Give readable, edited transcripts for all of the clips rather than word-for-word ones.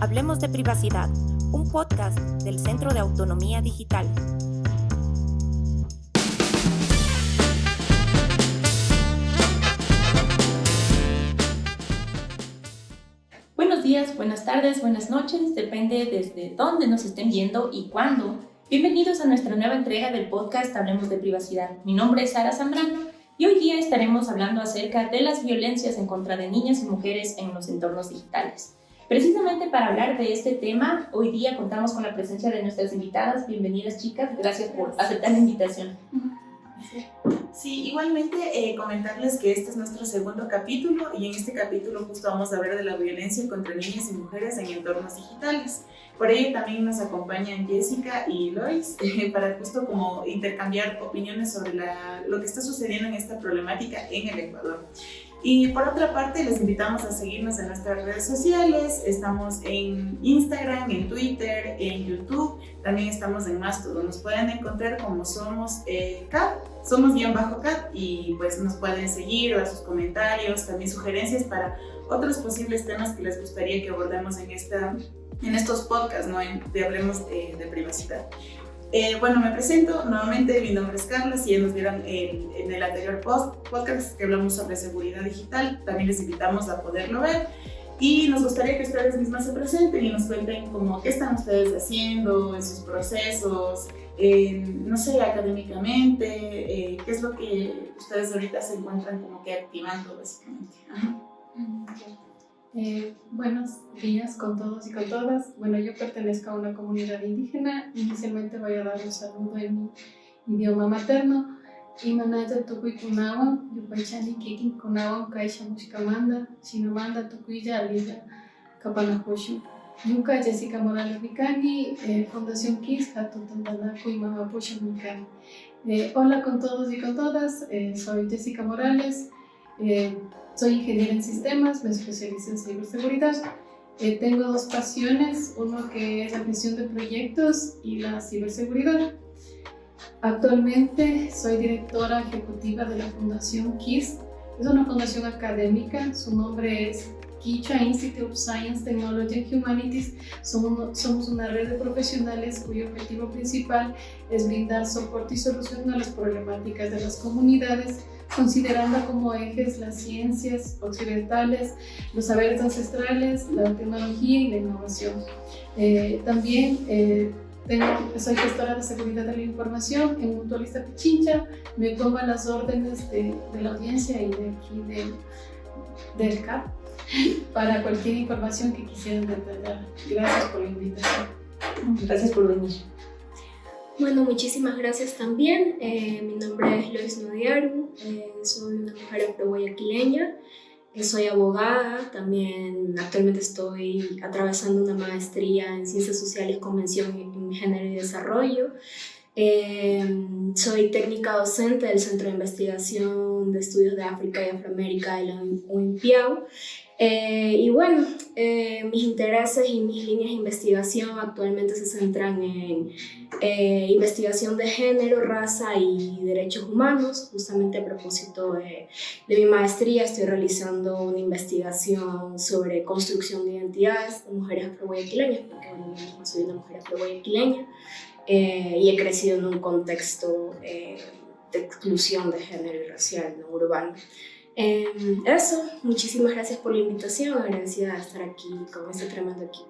Hablemos de Privacidad, un podcast del Centro de Autonomía Digital. Buenos días, buenas tardes, buenas noches, depende desde dónde nos estén viendo y cuándo. Bienvenidos a nuestra nueva entrega del podcast Hablemos de Privacidad. Mi nombre es Sara Zambrano y hoy día estaremos hablando acerca de las violencias en contra de niñas y mujeres en los entornos digitales. Precisamente para hablar de este tema, hoy día contamos con la presencia de nuestras invitadas. Bienvenidas, chicas, gracias por aceptar la invitación. Sí, igualmente comentarles que este es nuestro segundo capítulo y en este capítulo justo vamos a hablar de la violencia contra niñas y mujeres en entornos digitales. Por ello también nos acompañan Jessica y Lois para justo como intercambiar opiniones sobre lo que está sucediendo en esta problemática en el Ecuador. Y por otra parte, les invitamos a seguirnos en nuestras redes sociales. Estamos en Instagram, en Twitter, en YouTube. También estamos en Mastodon. Nos pueden encontrar como somos CAT, somos_CAT, y pues nos pueden seguir, dar sus comentarios, también sugerencias para otros posibles temas que les gustaría que abordemos en estos podcasts, ¿no? De Hablemos de Privacidad. Bueno, me presento nuevamente, mi nombre es Carla, si ya nos vieron en el anterior podcast que hablamos sobre seguridad digital, también les invitamos a poderlo ver y nos gustaría que ustedes mismas se presenten y nos cuenten como qué están ustedes haciendo en sus procesos, no sé, académicamente, qué es lo que ustedes ahorita se encuentran como que activando básicamente. Buenos días con todos y con todas. Bueno, yo pertenezco a una comunidad indígena. Inicialmente voy a dar un saludo en mi idioma materno. Imanaya tukui kunawan, yupaychani kikin kunawan kaisha mushkamanda, chinamanda tukuya alida kapanajoshu. Yuka Jessica Morales Mikani, Fundación KISS, Hatutandanaku y Mamapusha Mikani. Hola con todos y con todas, soy Jessica Morales. Soy ingeniera en sistemas, me especialicé en ciberseguridad. Tengo dos pasiones, uno que es la gestión de proyectos y la ciberseguridad. Actualmente soy directora ejecutiva de la Fundación KISS. Es una fundación académica, su nombre es Quichua Institute of Science, Technology and Humanities. Somos una red de profesionales cuyo objetivo principal es brindar soporte y solución a las problemáticas de las comunidades, considerando como ejes las ciencias occidentales, los saberes ancestrales, la tecnología y la innovación. También soy gestora de seguridad de la información en Mutualista Pichincha. Me pongo a las órdenes de la audiencia y de aquí del CAP para cualquier información que quisieran detallar. Gracias por la invitación. Gracias por venir. Bueno, muchísimas gracias también. Mi nombre es Lois Nodiaru, soy una mujer afro-guayaquileña, soy abogada, también actualmente estoy atravesando una maestría en Ciencias Sociales con mención en Género y Desarrollo. Soy técnica docente del Centro de Investigación de Estudios de África y Afroamérica de la UIMPIAU. Y bueno, mis intereses y mis líneas de investigación actualmente se centran en investigación de género, raza y derechos humanos. Justamente a propósito de mi maestría estoy realizando una investigación sobre construcción de identidades de mujeres afro-guayaquileñas, porque bueno, yo misma soy una mujer afro-guayaquileña y he crecido en un contexto de exclusión de género y racial, no urbano. Eso, muchísimas gracias por la invitación, agradecida de estar aquí con este tremendo equipo.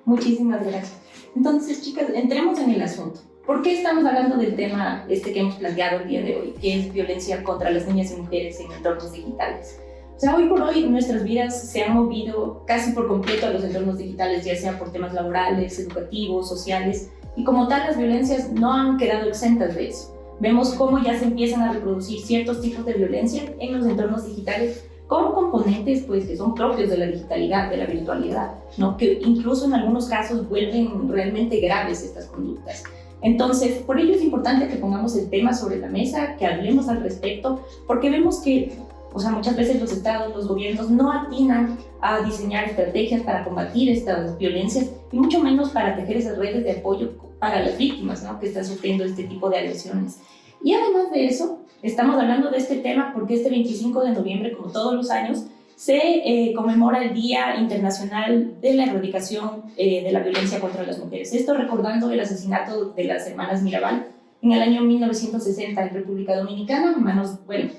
Muchísimas gracias. Entonces, chicas, entremos en el asunto. ¿Por qué estamos hablando del tema que hemos planteado el día de hoy, que es violencia contra las niñas y mujeres en entornos digitales? O sea, hoy por hoy nuestras vidas se han movido casi por completo a los entornos digitales, ya sea por temas laborales, educativos, sociales, y como tal las violencias no han quedado exentas de eso. Vemos cómo ya se empiezan a reproducir ciertos tipos de violencia en los entornos digitales con componentes pues, que son propios de la digitalidad, de la virtualidad, ¿no? Que incluso en algunos casos vuelven realmente graves estas conductas. Entonces, por ello es importante que pongamos el tema sobre la mesa, que hablemos al respecto, porque vemos que muchas veces los estados, los gobiernos no atinan a diseñar estrategias para combatir estas violencias y mucho menos para tejer esas redes de apoyo para las víctimas, ¿no? Que están sufriendo este tipo de agresiones. Y además de eso, estamos hablando de este tema porque este 25 de noviembre, como todos los años, se conmemora el Día Internacional de la Erradicación de la Violencia contra las Mujeres. Esto recordando el asesinato de las hermanas Mirabal en el año 1960 en República Dominicana,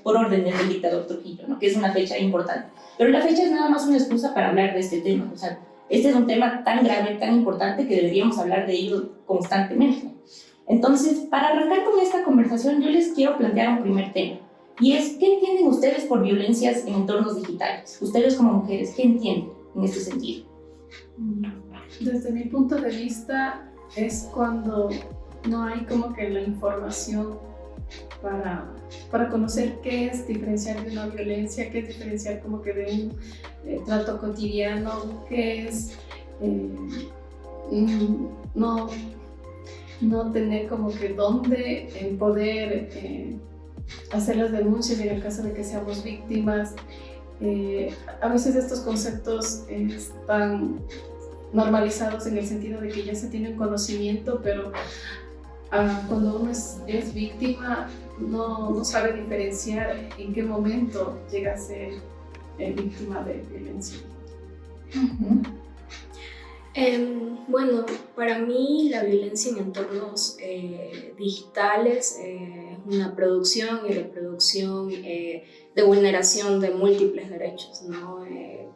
por órdenes del dictador Trujillo, ¿no? Que es una fecha importante. Pero la fecha es nada más una excusa para hablar de este tema. O sea, este es un tema tan grave, tan importante, que deberíamos hablar de ello constantemente. Entonces, para arrancar con esta conversación, yo les quiero plantear un primer tema. Y es, ¿qué entienden ustedes por violencias en entornos digitales? Ustedes como mujeres, ¿qué entienden en este sentido? Desde mi punto de vista, es cuando no hay como que la información para conocer qué es diferenciar de una violencia, qué es diferenciar como que de un trato cotidiano, qué es no tener como que dónde poder hacer las denuncias en el caso de que seamos víctimas. A veces estos conceptos están normalizados en el sentido de que ya se tiene un conocimiento, pero cuando uno es víctima no sabe diferenciar en qué momento llega a ser víctima de violencia. Bueno, para mí la violencia en entornos digitales es una producción y reproducción de vulneración de múltiples derechos, ¿no?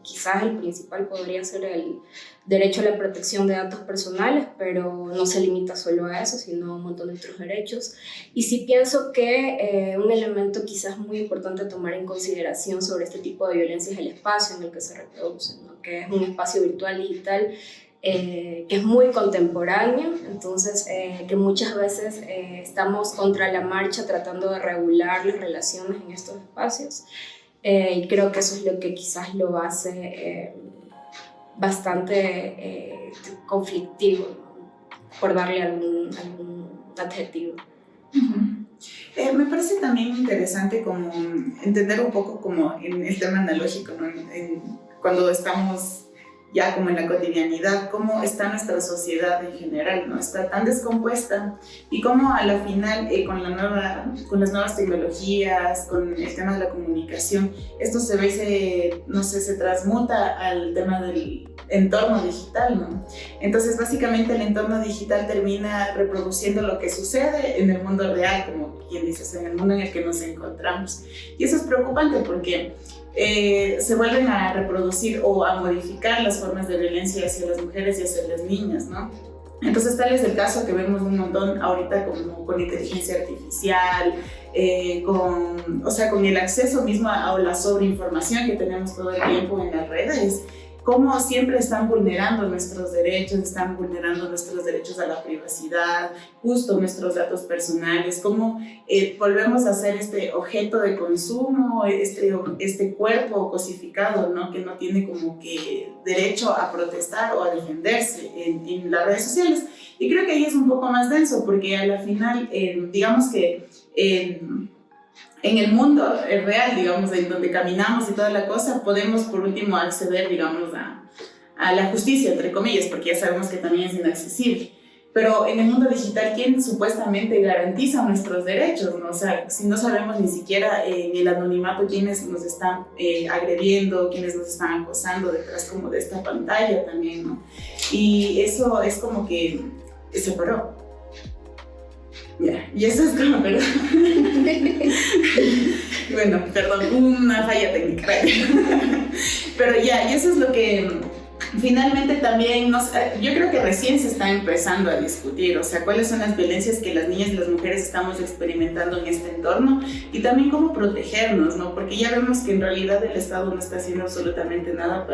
Quizás el principal podría ser el derecho a la protección de datos personales, pero no se limita solo a eso, sino a un montón de otros derechos. Y sí pienso que un elemento quizás muy importante a tomar en consideración sobre este tipo de violencia es el espacio en el que se reproduce, ¿no? Que es un espacio virtual digital que es muy contemporáneo, entonces que muchas veces estamos contra la marcha tratando de regular las relaciones en estos espacios, y creo que eso es lo que quizás lo hace bastante conflictivo, ¿no? Por darle algún adjetivo. Me parece también interesante como entender un poco como en el tema analógico, ¿no? Cuando estamos ya como en la cotidianidad, cómo está nuestra sociedad en general, ¿no? Está tan descompuesta, y cómo a la final con las nuevas tecnologías, con el tema de la comunicación, esto se ve, se transmuta al tema del entorno digital, ¿no? Entonces básicamente el entorno digital termina reproduciendo lo que sucede en el mundo real, como quien dice, en el mundo en el que nos encontramos. Y eso es preocupante porque se vuelven a reproducir o a modificar las formas de violencia hacia las mujeres y hacia las niñas, ¿no? Entonces tal es el caso que vemos un montón ahorita como con inteligencia artificial, con el acceso mismo a la sobreinformación que tenemos todo el tiempo en las redes, cómo siempre están vulnerando nuestros derechos a la privacidad, justo nuestros datos personales, cómo volvemos a ser este objeto de consumo, este cuerpo cosificado, ¿no? Que no tiene como que derecho a protestar o a defenderse en las redes sociales. Y creo que ahí es un poco más denso, porque a la final, digamos que en el mundo real, digamos, en donde caminamos y toda la cosa, podemos por último acceder, digamos, a la justicia, entre comillas, porque ya sabemos que también es inaccesible. Pero en el mundo digital, ¿quién supuestamente garantiza nuestros derechos, ¿no? O sea, si no sabemos ni siquiera en el anonimato quiénes nos están agrediendo, quiénes nos están acosando detrás como de esta pantalla también, ¿no? Y eso es como que se paró. Ya, y eso es como, perdón. Bueno, perdón, una falla técnica. Pero ya, y eso es lo que finalmente también yo creo que recién se está empezando a discutir, o sea, cuáles son las violencias que las niñas y las mujeres estamos experimentando en este entorno, y también cómo protegernos, ¿no? Porque ya vemos que en realidad el Estado no está haciendo absolutamente nada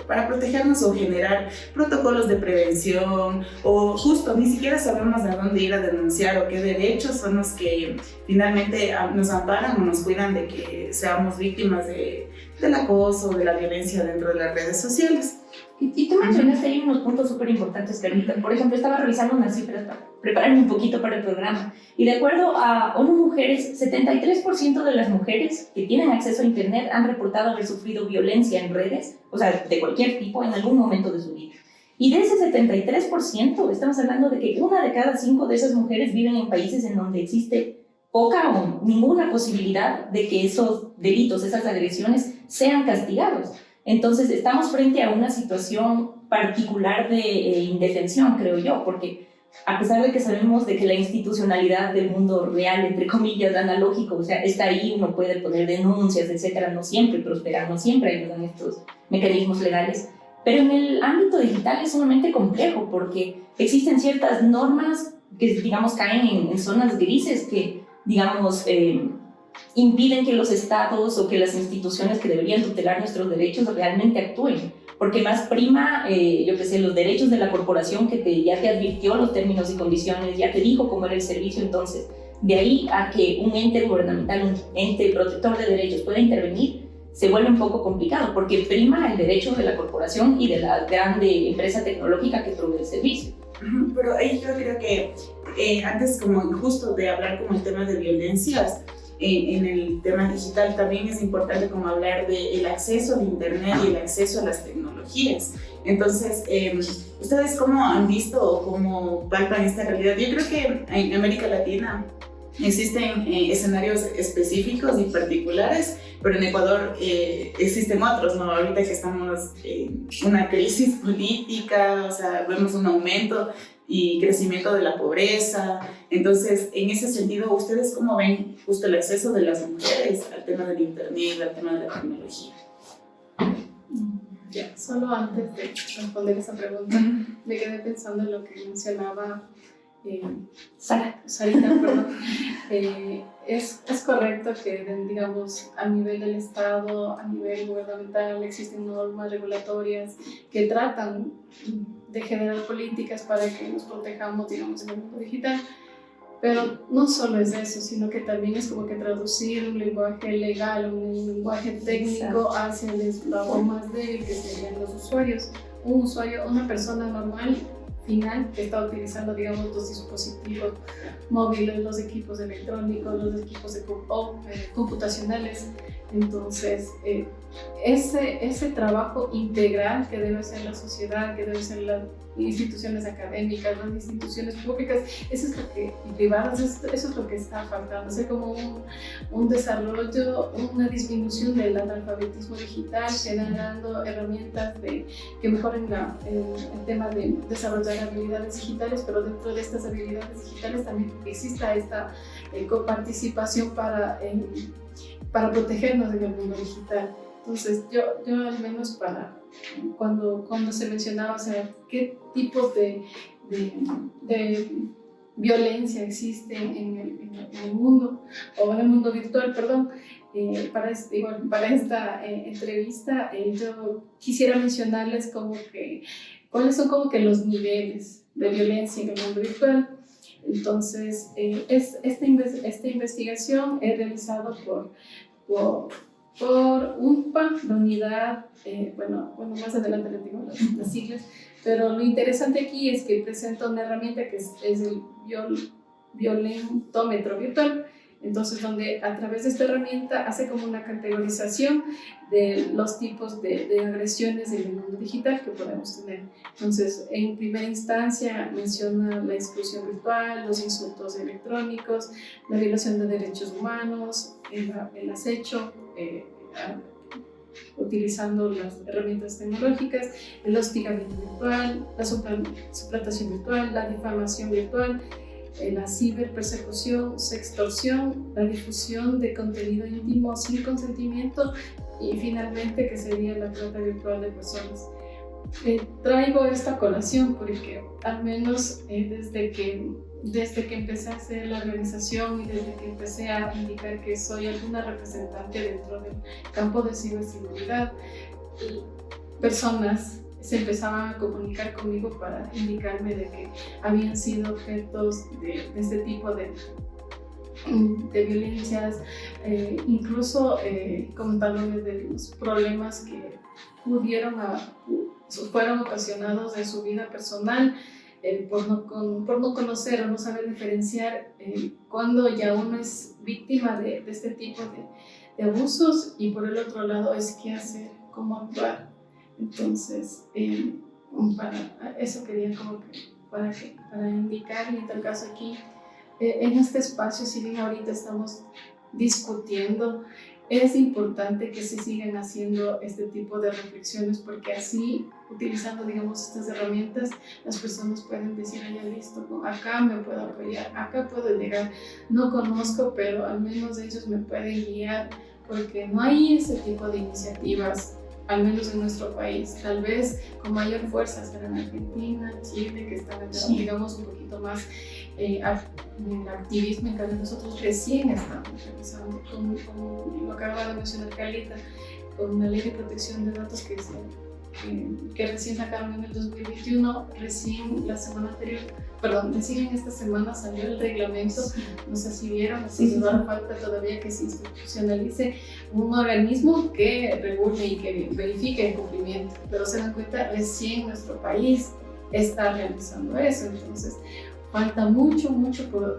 para protegernos o generar protocolos de prevención, o justo ni siquiera sabemos a dónde ir a denunciar o qué derechos son los que finalmente nos amparan o nos cuidan de que seamos víctimas del acoso, de la violencia dentro de las redes sociales. Y tú mencionaste ahí unos puntos súper importantes, Carlita. Por ejemplo, estaba revisando unas cifras para prepararme un poquito para el programa. Y de acuerdo a ONU Mujeres, 73% de las mujeres que tienen acceso a Internet han reportado haber sufrido violencia en redes, o sea, de cualquier tipo, en algún momento de su vida. Y de ese 73%, estamos hablando de que 1 de cada 5 de esas mujeres viven en países en donde existe poca o ninguna posibilidad de que esos delitos, esas agresiones sean castigados. Entonces estamos frente a una situación particular de indefensión, creo yo, porque a pesar de que sabemos de que la institucionalidad del mundo real, entre comillas, analógico, o sea, está ahí, uno puede poner denuncias, etcétera, no siempre prospera, no siempre ayudan estos mecanismos legales, pero en el ámbito digital es sumamente complejo porque existen ciertas normas que, digamos, caen en zonas grises que, digamos, impiden que los estados o que las instituciones que deberían tutelar nuestros derechos realmente actúen. Porque más prima, yo qué sé, los derechos de la corporación que ya te advirtió los términos y condiciones, ya te dijo cómo era el servicio. Entonces, de ahí a que un ente gubernamental, un ente protector de derechos pueda intervenir, se vuelve un poco complicado, porque prima el derecho de la corporación y de la grande empresa tecnológica que provee el servicio. Pero ahí yo creo que antes, como justo de hablar como el tema de violencias, en el tema digital también es importante como hablar del acceso al internet y el acceso a las tecnologías. Entonces, ¿ustedes cómo han visto o cómo palpan esta realidad? Yo creo que en América Latina existen escenarios específicos y particulares, pero en Ecuador existen otros, ¿no? Ahorita que estamos en una crisis política, o sea, vemos un aumento y crecimiento de la pobreza. Entonces, en ese sentido, ¿ustedes cómo ven justo el acceso de las mujeres al tema del internet, al tema de la tecnología? Ya, solo antes de responder esa pregunta, me quedé pensando en lo que mencionaba Sarita, perdón. Es correcto que, digamos, a nivel del Estado, a nivel gubernamental, existen normas regulatorias que tratan de generar políticas para que nos protejamos, digamos, en el mundo digital. Pero no solo es eso, sino que también es como que traducir un lenguaje legal, un lenguaje técnico hacia el eslabón más débil, que serían los usuarios. Un usuario, una persona normal, final, que está utilizando, digamos, los dispositivos móviles, los equipos electrónicos, los equipos computacionales. Entonces, ese trabajo integral que debe hacer la sociedad, que debe hacer las instituciones académicas, las instituciones públicas, eso es lo que, y privadas, eso es lo que está faltando, hacer como un desarrollo, una disminución del analfabetismo digital, generando herramientas que mejoren el tema de desarrollar habilidades digitales, pero dentro de estas habilidades digitales también exista esta coparticipación para protegernos en el mundo digital. Entonces, yo al menos cuando se mencionaba, o sea, qué tipos de violencia existe en el mundo, o en el mundo virtual, perdón, para esta entrevista, yo quisiera mencionarles cuáles son como que los niveles de violencia en el mundo virtual. Entonces, esta investigación es realizada por UNPA, la unidad, más adelante les digo las siglas, pero lo interesante aquí es que presenta una herramienta que es el violentómetro virtual. Entonces, donde a través de esta herramienta hace como una categorización de los tipos de agresiones en el mundo digital que podemos tener. Entonces, en primera instancia menciona la exclusión virtual, los insultos electrónicos, la violación de derechos humanos, el acecho, utilizando las herramientas tecnológicas, el hostigamiento virtual, la suplantación virtual, la difamación virtual, la ciberpersecución, sextorsión, la difusión de contenido íntimo sin consentimiento y finalmente que sería la trata virtual de personas. Traigo esta colación porque al menos desde que empecé a hacer la organización y desde que empecé a indicar que soy alguna representante dentro del campo de ciberseguridad, personas se empezaban a comunicar conmigo para indicarme de que habían sido objetos de este tipo de violencias, incluso comentándome de los problemas que fueron ocasionados en su vida personal, por no conocer o no saber diferenciar cuando ya uno es víctima de este tipo de abusos, y por el otro lado es qué hacer, cómo actuar. Entonces, para eso quería como que para indicar, y en tal caso aquí en este espacio, si bien ahorita estamos discutiendo, es importante que se sigan haciendo este tipo de reflexiones, porque así, utilizando, digamos, estas herramientas, las personas pueden decir, ya listo, acá me puedo apoyar, acá puedo llegar, no conozco, pero al menos ellos me pueden guiar, porque no hay ese tipo de iniciativas, al menos en nuestro país. Tal vez con mayor fuerza será en Argentina, Chile, que están, digamos, un poquito más en el activismo. En cambio, nosotros recién estamos empezando, como lo acaba de mencionar Carlita, con una ley de protección de datos que recién sacaron en el 2021, recién la semana anterior, recién en esta semana salió el reglamento, no sé si vieron, así que no falta todavía que se institucionalice un organismo que regule y que verifique el cumplimiento, pero se dan cuenta, recién nuestro país está realizando eso, entonces falta mucho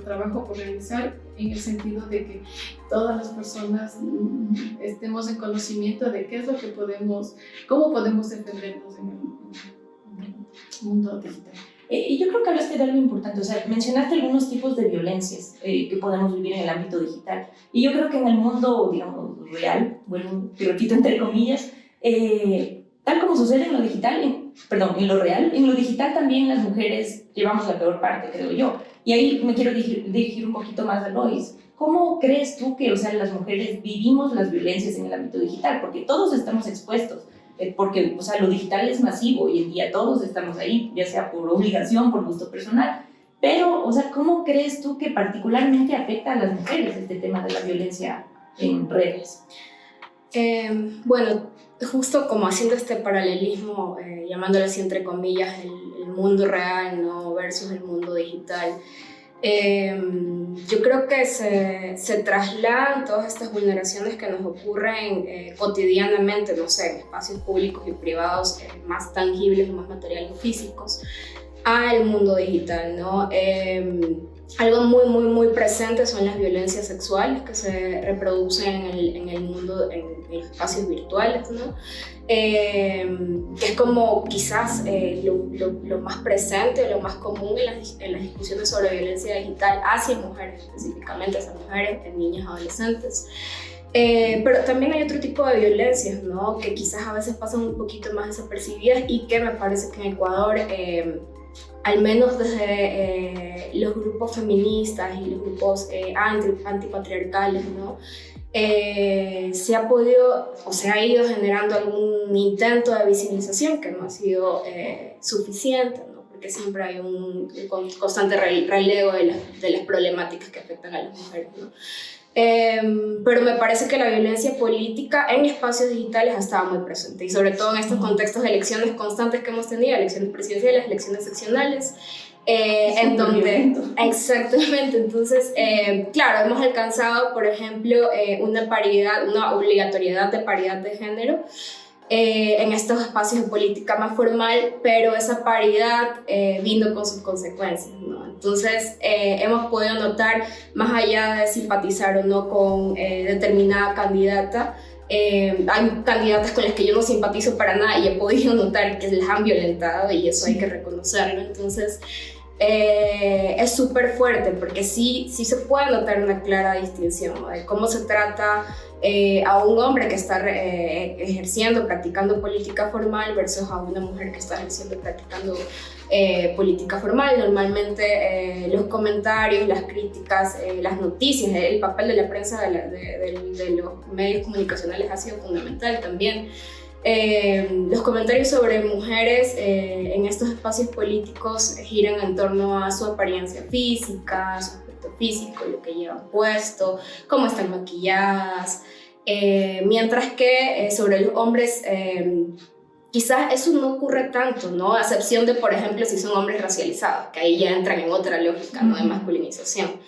trabajo por realizar, en el sentido de que todas las personas estemos en conocimiento de qué es lo que cómo podemos defendernos en el mundo digital. Y yo creo que hablaste de algo importante, o sea, mencionaste algunos tipos de violencias que podemos vivir en el ámbito digital. Y yo creo que en el mundo, digamos, real, bueno, te repito entre comillas, tal como sucede en lo digital, en lo real, en lo digital también las mujeres llevamos la peor parte, creo yo. Y ahí me quiero dirigir un poquito más a Lois. ¿Cómo crees tú que, o sea, las mujeres vivimos las violencias en el ámbito digital? Porque todos estamos expuestos. Porque, o sea, lo digital es masivo hoy en día, todos estamos ahí, ya sea por obligación, por gusto personal, pero, o sea, ¿cómo crees tú que particularmente afecta a las mujeres este tema de la violencia en redes? Bueno, justo como haciendo este paralelismo, llamándolo así entre comillas, el mundo real, ¿no?, versus el mundo digital, yo creo que se trasladan todas estas vulneraciones que nos ocurren cotidianamente, no sé, en espacios públicos y privados más tangibles, más materiales y físicos, al mundo digital, ¿no? Algo muy presente son las violencias sexuales que se reproducen en el mundo, en los espacios virtuales, ¿no? Que es como quizás lo más presente, lo más común en las discusiones sobre violencia digital hacia mujeres, específicamente hacia mujeres, en niñas, adolescentes. Pero también hay otro tipo de violencias, ¿no?, que quizás a veces pasan un poquito más desapercibidas y que me parece que en Ecuador, al menos desde los grupos feministas y los grupos antipatriarcales, ¿no?, se ha podido o se ha ido generando algún intento de visibilización que no ha sido suficiente, ¿no?, porque siempre hay un constante relevo de las problemáticas que afectan a las mujeres, ¿no? Pero me parece que la violencia política en espacios digitales ha estado muy presente, y sobre todo en estos contextos de elecciones constantes que hemos tenido, elecciones presidenciales, elecciones seccionales, en donde, exactamente, entonces, claro, hemos alcanzado, por ejemplo, una obligatoriedad de paridad de género en estos espacios de política más formal, pero esa paridad vino con sus consecuencias, ¿no? Entonces hemos podido notar, más allá de simpatizar o no con determinada candidata, hay candidatas con las que yo no simpatizo para nada y he podido notar que las han violentado, y eso hay que reconocerlo. Entonces es súper fuerte, porque sí se puede notar una clara distinción, ¿no?, de cómo se trata a un hombre que está practicando política formal versus a una mujer que está practicando política formal. Normalmente los comentarios, las críticas, las noticias, el papel de la prensa, de los medios comunicacionales ha sido fundamental también. Los comentarios sobre mujeres en estos espacios políticos giran en torno a su apariencia física, su aspecto físico, lo que llevan puesto, cómo están maquilladas, mientras que sobre los hombres quizás eso no ocurre tanto, ¿no?, a excepción de, por ejemplo, si son hombres racializados, que ahí ya entran en otra lógica, ¿no?, de masculinización.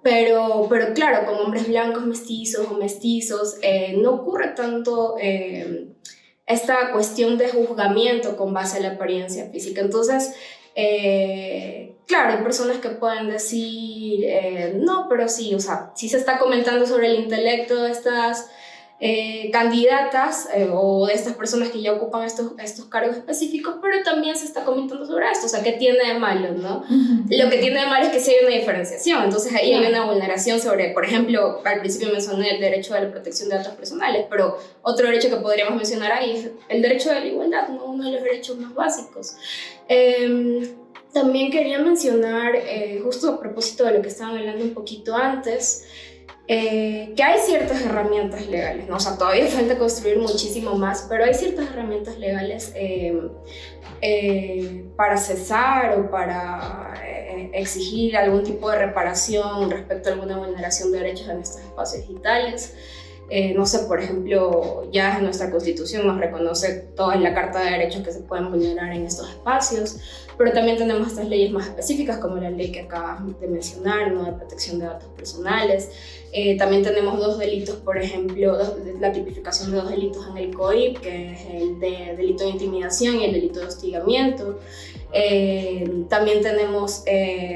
Pero claro, con hombres blancos mestizos o mestizos no ocurre tanto esta cuestión de juzgamiento con base a la apariencia física. Entonces, claro, hay personas que pueden decir, no, pero sí, o sea, sí se está comentando sobre el intelecto de estas candidatas o de estas personas que ya ocupan estos cargos específicos, pero también se está comentando sobre esto, o sea, ¿qué tiene de malo, no? Lo que tiene de malo es que sí hay una diferenciación, entonces ahí hay una vulneración sobre, por ejemplo, al principio mencioné el derecho a la protección de datos personales, pero otro derecho que podríamos mencionar ahí es el derecho a la igualdad, ¿no? Uno de los derechos más básicos. También quería mencionar, justo a propósito de lo que estaban hablando un poquito antes, que hay ciertas herramientas legales, ¿no? O sea, todavía falta construir muchísimo más, pero hay ciertas herramientas legales para cesar o para exigir algún tipo de reparación respecto a alguna vulneración de derechos en estos espacios digitales. No sé, por ejemplo, ya en nuestra Constitución nos reconoce toda la Carta de Derechos que se pueden vulnerar en estos espacios, pero también tenemos estas leyes más específicas como la ley que acabas de mencionar, ¿no? De protección de datos personales. También tenemos dos delitos, por ejemplo, la tipificación de dos delitos en el COIP, que es el de delito de intimidación y el delito de hostigamiento. También tenemos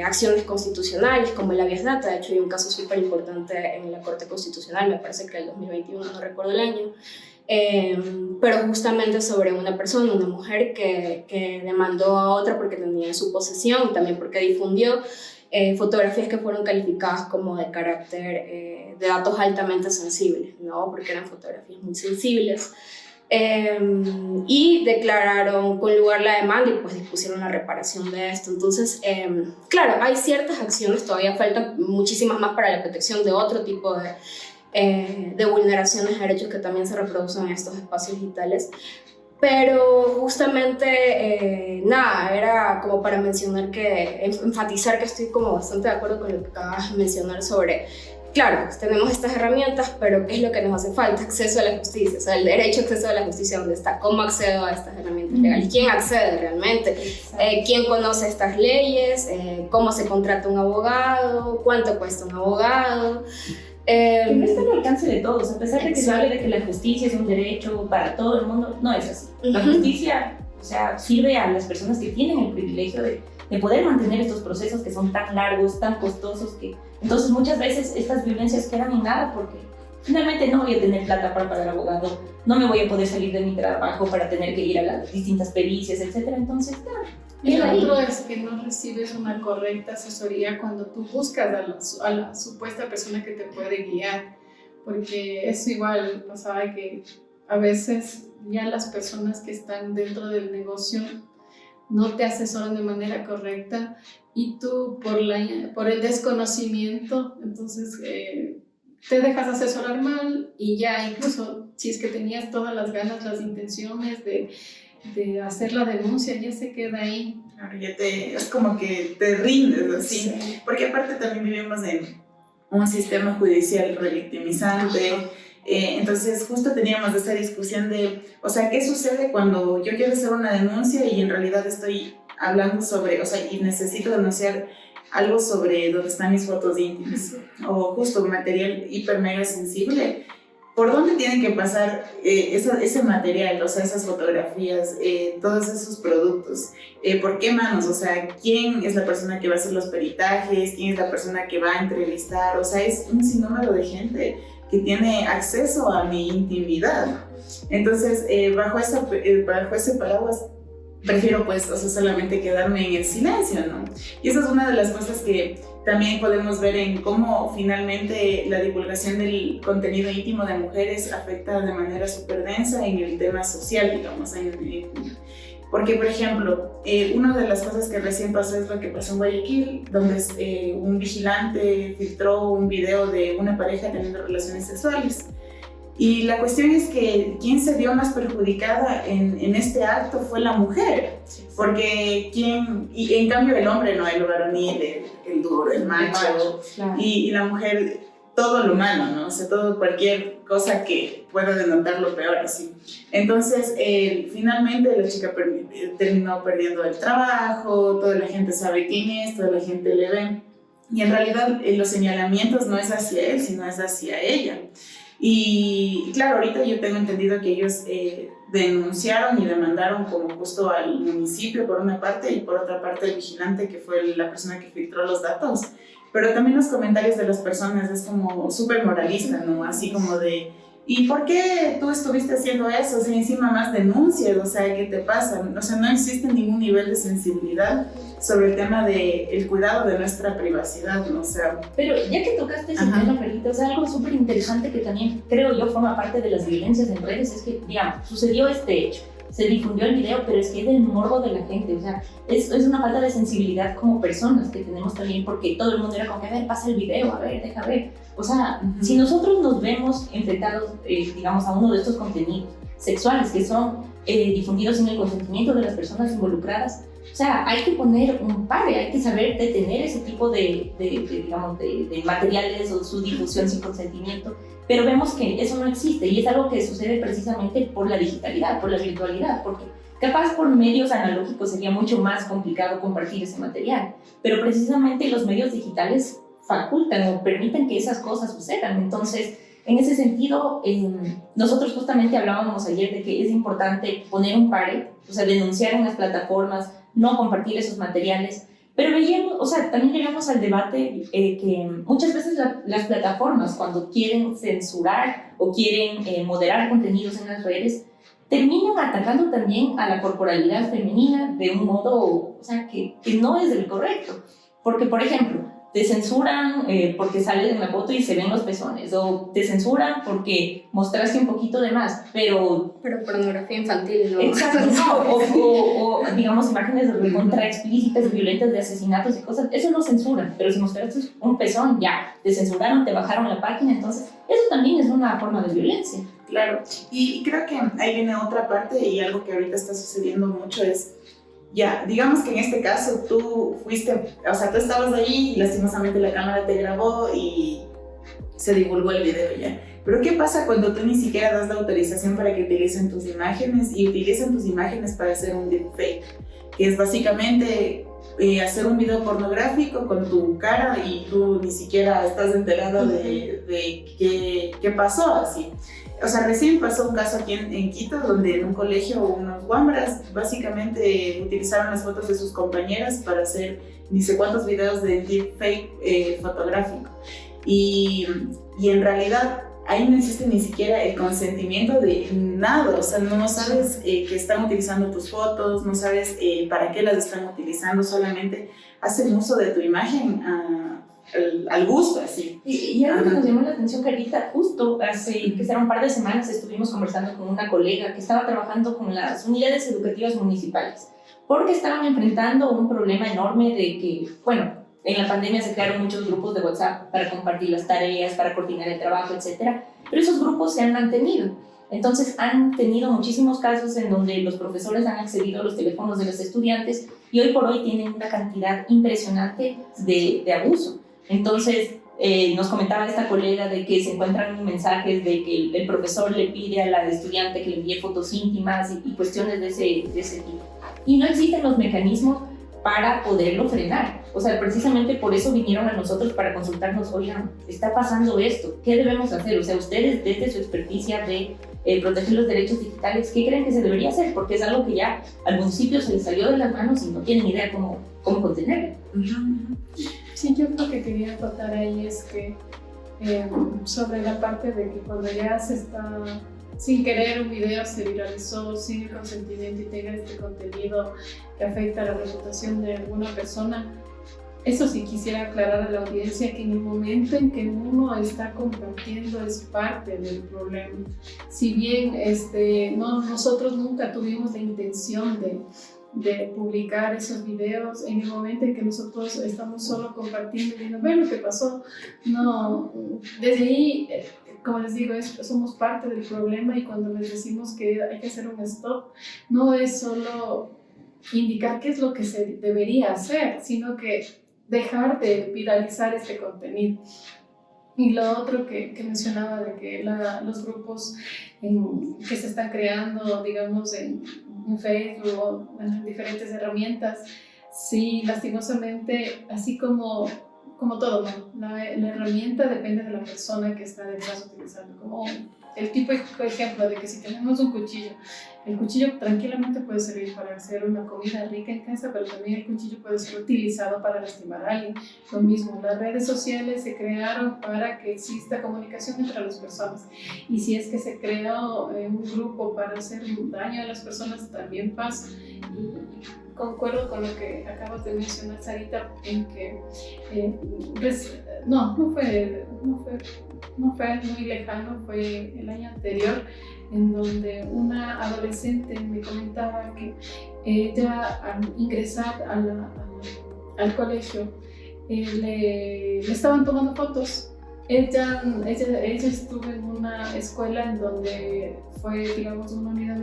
acciones constitucionales como el habeas data. De hecho hay un caso súper importante en la Corte Constitucional, me parece que el 2021, no recuerdo el año, pero justamente sobre una persona, una mujer que demandó a otra porque tenía en su posesión y también porque difundió fotografías que fueron calificadas como de carácter de datos altamente sensibles, ¿no? Porque eran fotografías muy sensibles. Y declararon con lugar la demanda y pues dispusieron la reparación de esto. Entonces, claro, hay ciertas acciones, todavía faltan muchísimas más para la protección de otro tipo de vulneraciones de derechos que también se reproducen en estos espacios digitales. Pero justamente, nada, era como para mencionar enfatizar que estoy como bastante de acuerdo con lo que acabas de mencionar sobre, claro, tenemos estas herramientas, pero ¿qué es lo que nos hace falta? Acceso a la justicia, o sea, el derecho a acceso a la justicia, ¿dónde está? ¿Cómo accedo a estas herramientas legales? ¿Quién accede realmente? ¿Quién conoce estas leyes? ¿Cómo se contrata un abogado? ¿Cuánto cuesta un abogado? Que no está al alcance de todos, a pesar de que se hable de que la justicia es un derecho para todo el mundo, no es así. La justicia, o sea, sirve a las personas que tienen el privilegio de poder mantener estos procesos que son tan largos, tan costosos, que entonces muchas veces estas violencias quedan en nada porque finalmente no voy a tener plata para pagar abogado, no me voy a poder salir de mi trabajo para tener que ir a las distintas pericias, etc. Entonces, claro. Y lo otro es que no recibes una correcta asesoría cuando tú buscas a la supuesta persona que te puede guiar, porque eso igual pasaba que a veces ya las personas que están dentro del negocio no te asesoran de manera correcta y tú por el desconocimiento, entonces te dejas asesorar mal y ya incluso si es que tenías todas las ganas, las intenciones de hacer la denuncia, ya se queda ahí. Claro, es como que te rindes así, sí. Porque aparte también vivimos en un sistema judicial revictimizante. Entonces justo teníamos esta discusión de, o sea, ¿qué sucede cuando yo quiero hacer una denuncia y en realidad estoy hablando sobre, o sea, y necesito denunciar algo sobre donde están mis fotos íntimas o justo material hiper mega sensible? ¿Por dónde tienen que pasar ese material, o sea, esas fotografías, todos esos productos? ¿Por qué manos? O sea, ¿quién es la persona que va a hacer los peritajes? ¿Quién es la persona que va a entrevistar? O sea, es un sinnúmero de gente que tiene acceso a mi intimidad. Entonces, bajo ese paraguas, prefiero pues, o sea, solamente quedarme en el silencio, ¿no? Y esa es una de las cosas que también podemos ver en cómo finalmente la divulgación del contenido íntimo de mujeres afecta de manera súper densa en el tema social, digamos. Porque, por ejemplo, una de las cosas que recién pasó es lo que pasó en Guayaquil, donde un vigilante filtró un video de una pareja teniendo relaciones sexuales. Y la cuestión es que quien se vio más perjudicada en este acto fue la mujer, porque y en cambio el hombre, no, el varonil, el duro, el macho, claro. Y la mujer, todo lo malo, ¿no? O sea, cualquier cosa que pueda denotar lo peor, así. Entonces, finalmente la chica terminó perdiendo el trabajo, toda la gente sabe quién es, toda la gente le ve, y en realidad los señalamientos no es hacia él, sino es hacia ella. Y claro, ahorita yo tengo entendido que ellos denunciaron y demandaron como justo al municipio por una parte y por otra parte el vigilante que fue la persona que filtró los datos. Pero también los comentarios de las personas es como súper moralista, ¿no? Así como de, ¿Y por qué tú estuviste haciendo eso? O sea, encima más denuncias, o sea, ¿qué te pasa? O sea, no existe ningún nivel de sensibilidad sobre el tema del cuidado de nuestra privacidad, ¿no? O sea... Pero ya que tocaste ese Ajá. tema, Perlita, o sea, algo súper interesante que también creo yo forma parte de las violencias en redes es que, digamos, sucedió este hecho, se difundió el video, pero es que es del morbo de la gente, o sea, es una falta de sensibilidad como personas que tenemos también, porque todo el mundo era como que, a ver, pasa el video, a ver, deja ver. O sea, si nosotros nos vemos enfrentados, digamos, a uno de estos contenidos sexuales que son difundidos sin el consentimiento de las personas involucradas, o sea, hay que poner un pare, hay que saber detener ese tipo digamos, de materiales o su difusión sin consentimiento, pero vemos que eso no existe y es algo que sucede precisamente por la digitalidad, por la virtualidad, porque capaz por medios analógicos sería mucho más complicado compartir ese material, pero precisamente los medios digitales facultan o permiten que esas cosas sucedan. Entonces, en ese sentido, nosotros justamente hablábamos ayer de que es importante poner un pare, o sea, denunciar en las plataformas, no compartir esos materiales, pero veíamos, o sea, también llegamos al debate que muchas veces las plataformas cuando quieren censurar o quieren moderar contenidos en las redes, terminan atacando también a la corporalidad femenina de un modo, o sea, que no es el correcto. Porque, por ejemplo, te censuran porque sales en la foto y se ven los pezones, o te censuran porque mostraste un poquito de más, pero pornografía infantil, ¿no? exacto, no, o digamos imágenes recontra explícitas, violentas de asesinatos y cosas, eso no censuran, pero si mostraste un pezón, ya, te censuraron, te bajaron la página, entonces eso también es una forma de violencia. Claro, y creo que ahí viene otra parte y algo que ahorita está sucediendo mucho es, ya, digamos que en este caso tú fuiste, o sea, tú estabas ahí y lastimosamente la cámara te grabó y se divulgó el video ya. Pero ¿qué pasa cuando tú ni siquiera das la autorización para que utilicen tus imágenes y utilizan tus imágenes para hacer un deepfake? Que es básicamente hacer un video pornográfico con tu cara y tú ni siquiera estás enterada de qué pasó así. O sea, recién pasó un caso aquí en Quito, donde en un colegio unos guambras básicamente utilizaron las fotos de sus compañeras para hacer ni sé cuántos videos de deepfake fotográfico. Y en realidad ahí no existe ni siquiera el consentimiento de nada, o sea, no sabes que están utilizando tus fotos, no sabes para qué las están utilizando, solamente hacen uso de tu imagen al gusto, así. Y algo que nos llamó la atención, Carita, justo hace que será un par de semanas estuvimos conversando con una colega que estaba trabajando con las unidades educativas municipales, porque estaban enfrentando un problema enorme de que, bueno, en la pandemia se crearon muchos grupos de WhatsApp para compartir las tareas, para coordinar el trabajo, etc. Pero esos grupos se han mantenido. Entonces han tenido muchísimos casos en donde los profesores han accedido a los teléfonos de los estudiantes y hoy por hoy tienen una cantidad impresionante de abuso. Entonces nos comentaba esta colega de que se encuentran mensajes de que el profesor le pide a la estudiante que le envíe fotos íntimas y cuestiones de ese tipo. Y no existen los mecanismos para poderlo frenar. O sea, precisamente por eso vinieron a nosotros para consultarnos, oigan, está pasando esto, ¿qué debemos hacer? O sea, ustedes desde su experticia de proteger los derechos digitales, ¿qué creen que se debería hacer? Porque es algo que ya al municipio se les salió de las manos y no tienen idea cómo contenerlo. Sí, yo lo que quería acotar ahí es que sobre la parte de que cuando ya se está, sin querer, un video se viralizó sin el consentimiento y tenga este contenido que afecta a la reputación de alguna persona, eso sí quisiera aclarar a la audiencia que en el momento en que uno está compartiendo es parte del problema. Si bien nosotros nunca tuvimos la intención de publicar esos videos, en el momento en que nosotros estamos solo compartiendo y viendo, bueno, ¿qué pasó? No, desde ahí, como les digo, somos parte del problema y cuando les decimos que hay que hacer un stop, no es solo indicar qué es lo que se debería hacer, sino que dejar de viralizar este contenido. Y lo otro que mencionaba de que los grupos que se están creando, digamos, en Facebook o en diferentes herramientas, sí, lastimosamente, así como todo, ¿no? La herramienta depende de la persona que está detrás utilizando. Como el típico ejemplo de que si tenemos un cuchillo, el cuchillo tranquilamente puede servir para hacer una comida rica en casa, pero también el cuchillo puede ser utilizado para lastimar a alguien. Lo mismo, las redes sociales se crearon para que exista comunicación entre las personas. Y si es que se creó un grupo para hacer daño a las personas, también pasa. Y concuerdo con lo que acabas de mencionar, Sarita, en que no fue muy lejano, fue el año anterior, en donde una adolescente me comentaba que ella al ingresar al colegio le estaban tomando fotos. Ella estuvo en una escuela en donde fue, digamos, una unidad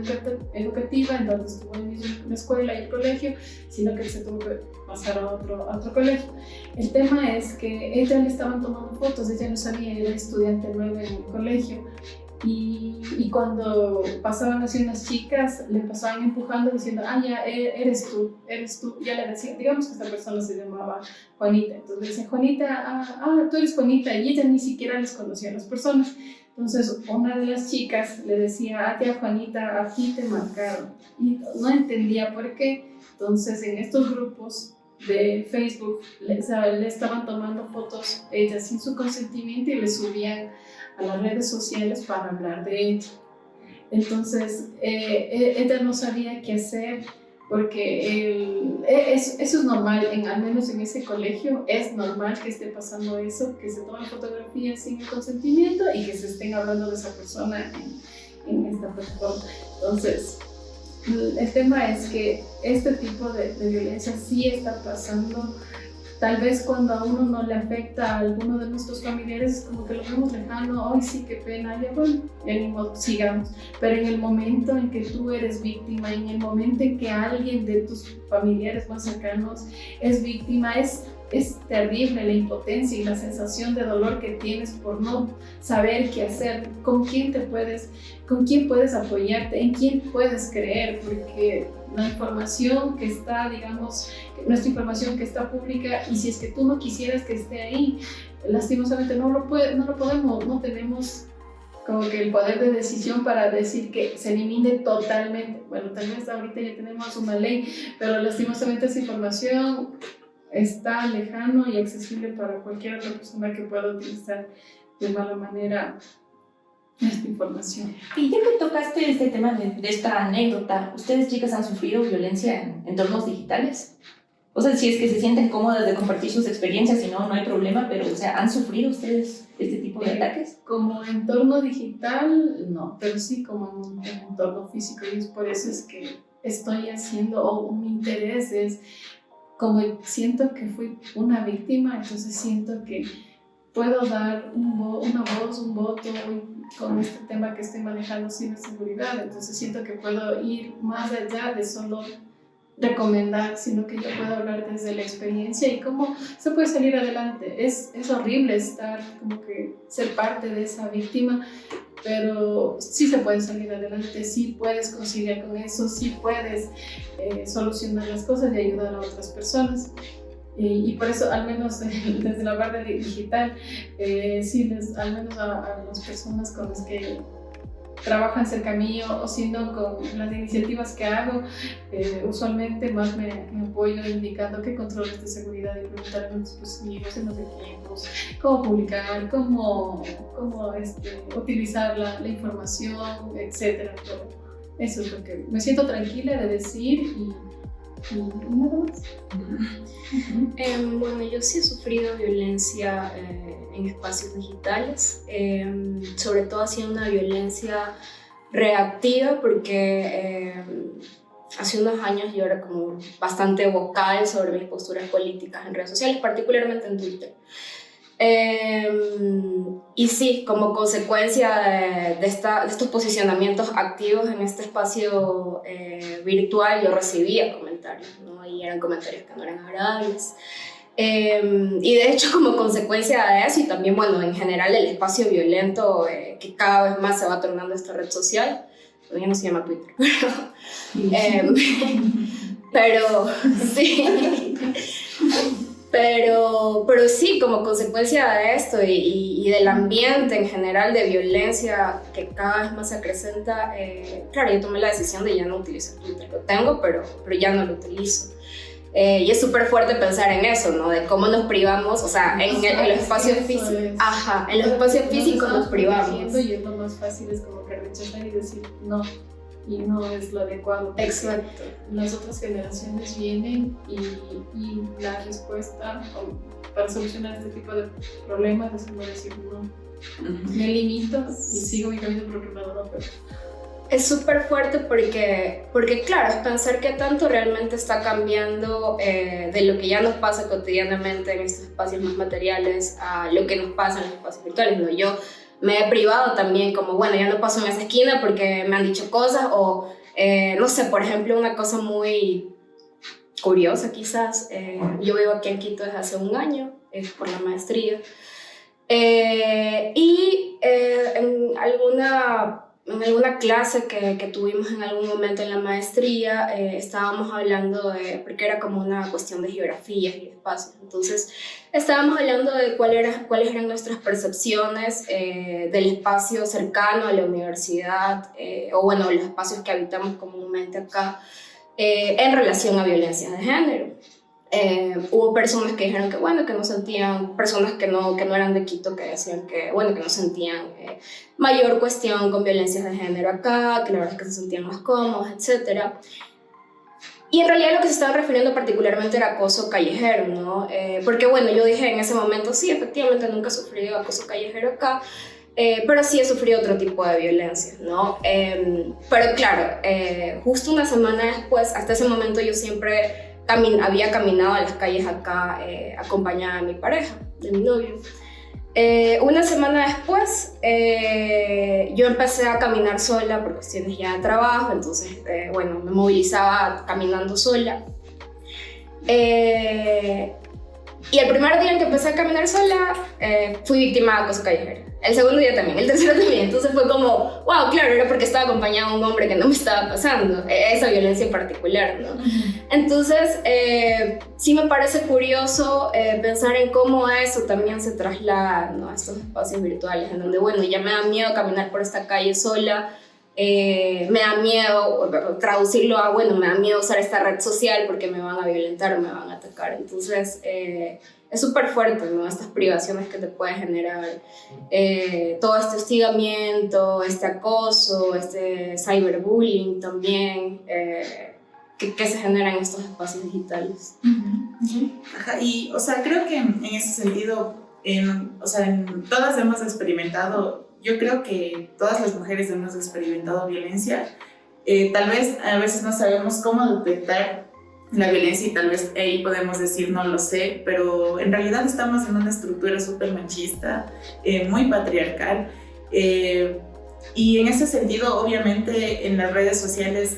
educativa, en donde estuvo en la escuela y el colegio, sino que se tuvo que pasar a otro colegio. El tema es que ella le estaban tomando fotos, ella no sabía, era estudiante nueva en el colegio. Y cuando pasaban así unas chicas, le pasaban empujando diciendo, ya, eres tú, ya le decían, digamos que esta persona se llamaba Juanita, entonces le decían, Juanita, tú eres Juanita, y ella ni siquiera les conocía a las personas. Entonces una de las chicas le decía, tía Juanita, a ti te marcaron, y no entendía por qué. Entonces en estos grupos de Facebook le estaban tomando fotos ella sin su consentimiento y le subían a las redes sociales para hablar de ella. Entonces ella no sabía qué hacer, porque eso es normal, al menos en ese colegio es normal que esté pasando eso, que se tomen fotografías sin el consentimiento y que se estén hablando de esa persona en esta plataforma. Entonces el tema es que este tipo de violencia sí está pasando. Tal vez cuando a uno no le afecta a alguno de nuestros familiares, es como que lo vemos lejano, ¡ay sí, qué pena! Ya bueno, ya ni modo, sigamos. Pero en el momento en que tú eres víctima, en el momento en que alguien de tus familiares más cercanos es víctima, es terrible la impotencia y la sensación de dolor que tienes por no saber qué hacer, con quién puedes apoyarte, en quién puedes creer, porque la información que está, digamos, nuestra información que está pública, y si es que tú no quisieras que esté ahí, lastimosamente no tenemos como que el poder de decisión para decir que se elimine totalmente. Bueno, tal vez ahorita ya tenemos una ley, pero lastimosamente esa información está lejano y accesible para cualquier otra persona que pueda utilizar de mala manera esta información. Y ya que tocaste este tema de esta anécdota, ¿ustedes, chicas, han sufrido violencia en entornos digitales? O sea, si es que se sienten cómodas de compartir sus experiencias, si no hay problema, pero, o sea, ¿han sufrido ustedes este tipo de ataques? Como entorno digital, no, pero sí como en un entorno físico, y es por eso es que estoy haciendo, o mi interés es, como siento que fui una víctima, entonces siento que puedo dar una voz, un voto con este tema que estoy manejando, ciberseguridad. Entonces siento que puedo ir más allá de solo recomendar, sino que yo puedo hablar desde la experiencia y cómo se puede salir adelante. Es horrible como que ser parte de esa víctima, pero sí se puede salir adelante, sí puedes conciliar con eso, sí puedes solucionar las cosas y ayudar a otras personas. Y por eso, al menos desde la parte digital, sí, al menos a las personas con las que trabajan cerca mío, o si no con las iniciativas que hago, usualmente más me apoyo indicando qué controles de seguridad implementar en los dispositivos, en los equipos, cómo publicar, cómo utilizar la información, etc. Pero eso es lo que me siento tranquila de decir y nada más. Bueno, yo sí he sufrido violencia en espacios digitales, sobre todo ha sido una violencia reactiva, porque hace unos años yo era como bastante vocal sobre mis posturas políticas en redes sociales, particularmente en Twitter. Y sí, como consecuencia de estos posicionamientos activos en este espacio virtual, yo recibía comentarios, ¿no? Y eran comentarios que no eran agradables. Y de hecho, como consecuencia de eso, y también, bueno, en general el espacio violento que cada vez más se va tornando esta red social, todavía no se llama Twitter, pero sí. Pero pero sí, como consecuencia de esto y del ambiente en general de violencia que cada vez más se acrecenta, claro, yo tomé la decisión de ya no utilizar Twitter. Lo tengo, pero ya no lo utilizo. Y es súper fuerte pensar en eso, ¿no? De cómo nos privamos, o sea, en los espacios físicos. Ajá, en los espacios físicos nos privamos. Y es lo más fácil, es como que rechazar y decir no. Y no es lo adecuado. Exacto. Las otras generaciones vienen y la respuesta para solucionar este tipo de problemas es como decir no. Me limito y sigo mi camino programado, no, pero... Es súper fuerte porque, claro, es pensar qué tanto realmente está cambiando de lo que ya nos pasa cotidianamente en estos espacios más materiales a lo que nos pasa en los espacios virtuales, ¿no? Yo me he privado también, como, bueno, ya no paso en esa esquina porque me han dicho cosas o, no sé, por ejemplo, una cosa muy curiosa quizás, yo vivo aquí en Quito desde hace un año, por la maestría, y en alguna clase que tuvimos en algún momento en la maestría, estábamos hablando porque era como una cuestión de geografías y espacios, entonces estábamos hablando de cuáles eran nuestras percepciones del espacio cercano a la universidad, o bueno, los espacios que habitamos comúnmente acá, en relación a violencia de género. Hubo personas que dijeron que bueno, que no sentían, personas que no eran de Quito, que decían que bueno, que no sentían mayor cuestión con violencias de género acá, que la verdad es que se sentían más cómodos, etc. Y en realidad lo que se estaban refiriendo particularmente era acoso callejero, ¿no? Porque bueno, yo dije en ese momento, sí, efectivamente nunca he sufrido acoso callejero acá, pero sí he sufrido otro tipo de violencia, ¿no? Pero claro, justo una semana después, hasta ese momento yo siempre había caminado a las calles acá acompañada de mi pareja, de mi novio. Una semana después yo empecé a caminar sola por cuestiones ya de trabajo, entonces bueno, me movilizaba caminando sola. Y el primer día en que empecé a caminar sola fui víctima de acoso callejero. El segundo día también, el tercero también. Entonces fue como, wow, claro, era porque estaba acompañado de un hombre que no me estaba pasando esa violencia en particular, ¿no? Entonces, sí me parece curioso pensar en cómo eso también se traslada, ¿no?, a estos espacios virtuales, en donde, bueno, ya me da miedo caminar por esta calle sola, me da miedo traducirlo a, bueno, me da miedo usar esta red social porque me van a violentar o me van a atacar. Entonces, es súper fuerte, ¿no?, estas privaciones que te puede generar todo este hostigamiento, este acoso, este cyberbullying también, que se genera en estos espacios digitales. Ajá, y, o sea, creo que en ese sentido, todas hemos experimentado, yo creo que todas las mujeres hemos experimentado violencia. Tal vez a veces no sabemos cómo detectar la violencia y tal vez ahí podemos decir no lo sé, pero en realidad estamos en una estructura súper machista, muy patriarcal, y en ese sentido obviamente en las redes sociales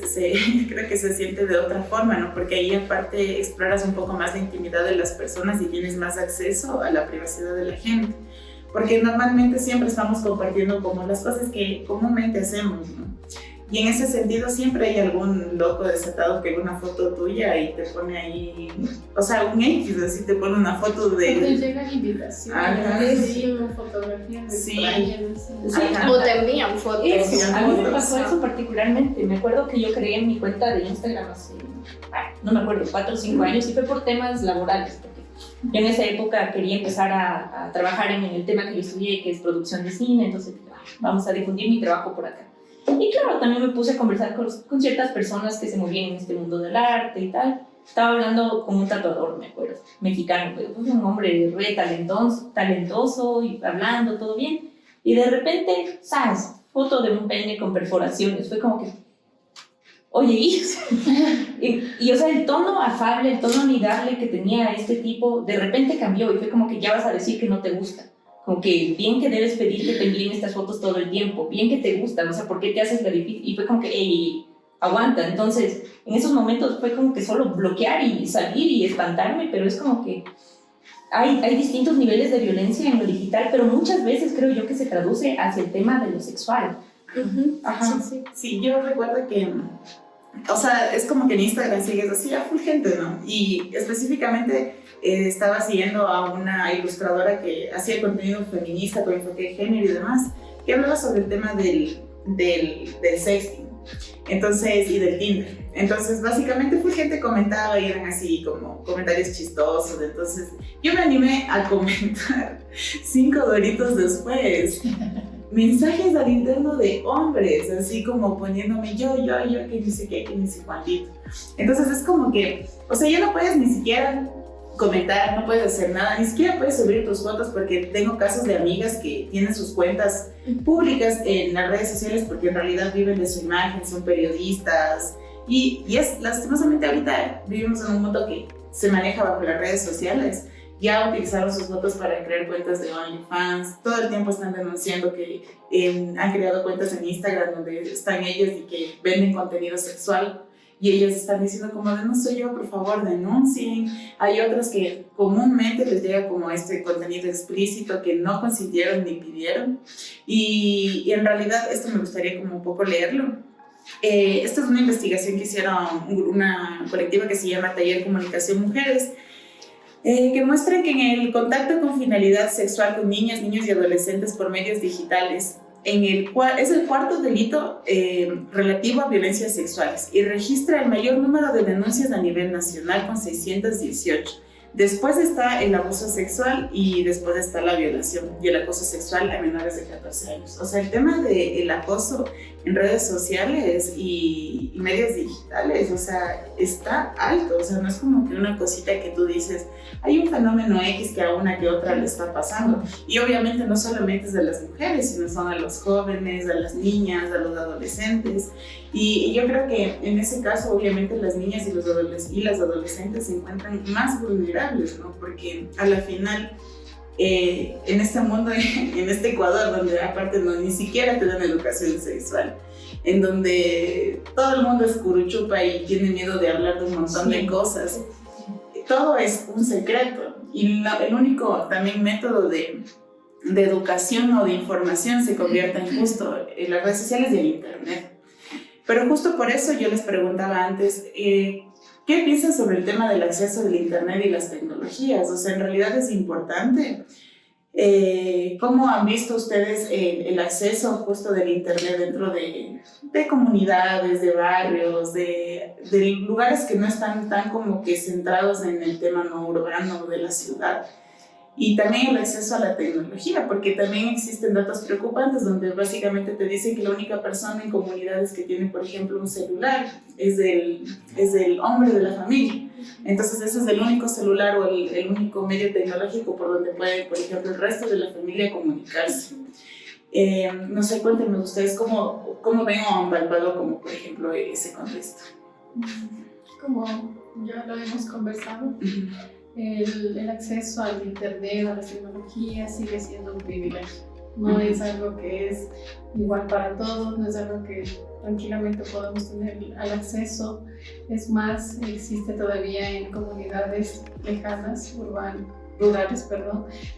creo que se siente de otra forma, ¿no? Porque ahí aparte exploras un poco más la intimidad de las personas y tienes más acceso a la privacidad de la gente, porque normalmente siempre estamos compartiendo como las cosas que comúnmente hacemos, ¿no? Y en ese sentido siempre hay algún loco desatado que ve una foto tuya y te pone ahí, o sea, un X, así te pone una foto de... Te llegan invitaciones, sí, fotografías de sí, o te envían fotos. Eso, a mí me pasó eso particularmente. Me acuerdo que yo creé mi cuenta de Instagram hace, no me acuerdo, 4 o 5 años, y fue por temas laborales, porque yo en esa época quería empezar a trabajar en el tema que yo estudié, que es producción de cine, entonces vamos a difundir mi trabajo por acá. Y claro, también me puse a conversar con ciertas personas que se movían en este mundo del arte y tal. Estaba hablando con un tatuador, me acuerdo, mexicano, pues un hombre re talentoso y hablando, todo bien. Y de repente, ¿sabes? Foto de un pene con perforaciones. Fue como que, oye, y o sea, el tono afable, el tono amigable que tenía este tipo, de repente cambió y fue como que ya vas a decir que no te gusta. Como que bien que debes pedir que te envíen estas fotos todo el tiempo, bien que te gustan, o sea, ¿por qué te haces la difícil? Y fue como que, ey, aguanta. Entonces, en esos momentos fue como que solo bloquear y salir y espantarme, pero es como que hay distintos niveles de violencia en lo digital, pero muchas veces creo yo que se traduce hacia el tema de lo sexual. Uh-huh. Ajá. Sí, yo recuerdo que o sea, es como que en Instagram sigues así a full gente, ¿no? Y específicamente estaba siguiendo a una ilustradora que hacía contenido feminista con enfoque de género y demás, que hablaba sobre el tema del sexting, entonces, y del Tinder. Entonces, básicamente fue gente comentaba y eran así como comentarios chistosos. Entonces, yo me animé a comentar 5 doritos después. Mensajes al interno de hombres, así como poniéndome yo, que ni sé qué, que ni sé cuántito. Entonces es como que, o sea, ya no puedes ni siquiera comentar, no puedes hacer nada, ni siquiera puedes subir tus fotos, porque tengo casos de amigas que tienen sus cuentas públicas en las redes sociales porque en realidad viven de su imagen, son periodistas y es lastimosamente ahorita vivimos en un mundo que se maneja bajo las redes sociales. Ya utilizaron sus fotos para crear cuentas de OnlyFans, todo el tiempo están denunciando que han creado cuentas en Instagram donde están ellas y que venden contenido sexual y ellas están diciendo como de no soy yo, por favor denuncien. Hay otras que comúnmente les llega como este contenido explícito que no consintieron ni pidieron y en realidad esto me gustaría como un poco leerlo. Esta es una investigación que hicieron una colectiva que se llama Taller Comunicación Mujeres, que muestran que en el contacto con finalidad sexual con niñas, niños y adolescentes por medios digitales, es el cuarto delito relativo a violencias sexuales y registra el mayor número de denuncias a nivel nacional con 618. Después está el abuso sexual y después está la violación y el acoso sexual a menores de 14 años. O sea, el tema del acoso en redes sociales y medios digitales, o sea, está alto. O sea, no es como que una cosita que tú dices, hay un fenómeno X que a una que otra le está pasando. Y obviamente no solamente es de las mujeres, sino son a los jóvenes, a las niñas, a los adolescentes. Y yo creo que en ese caso, obviamente, las niñas y las adolescentes se encuentran más vulnerables, ¿no? Porque a la final, en este mundo, en este Ecuador, donde aparte ni siquiera te dan educación sexual, en donde todo el mundo es curuchupa y tiene miedo de hablar de un montón de cosas, todo es un secreto. Y el único también método de educación o de información se convierte en justo en las redes sociales y en internet. Pero justo por eso yo les preguntaba antes, ¿qué piensan sobre el tema del acceso del internet y las tecnologías? O sea, ¿en realidad es importante? ¿Cómo han visto ustedes el acceso justo del internet dentro de comunidades, de barrios, de lugares que no están tan como que centrados en el tema no urbano de la ciudad? Y también el acceso a la tecnología, porque también existen datos preocupantes donde básicamente te dicen que la única persona en comunidades que tiene, por ejemplo, un celular es el hombre de la familia. Entonces ese es el único celular o el único medio tecnológico por donde puede, por ejemplo, el resto de la familia comunicarse. No sé, cuéntenme ustedes cómo ven o han palpado como, por ejemplo, ese contexto. Como ya lo hemos conversado, el acceso al internet, a las tecnologías sigue siendo un privilegio. No es algo que es igual para todos, no es algo que tranquilamente podamos tener al acceso. Es más, existe todavía en comunidades lejanas, rurales,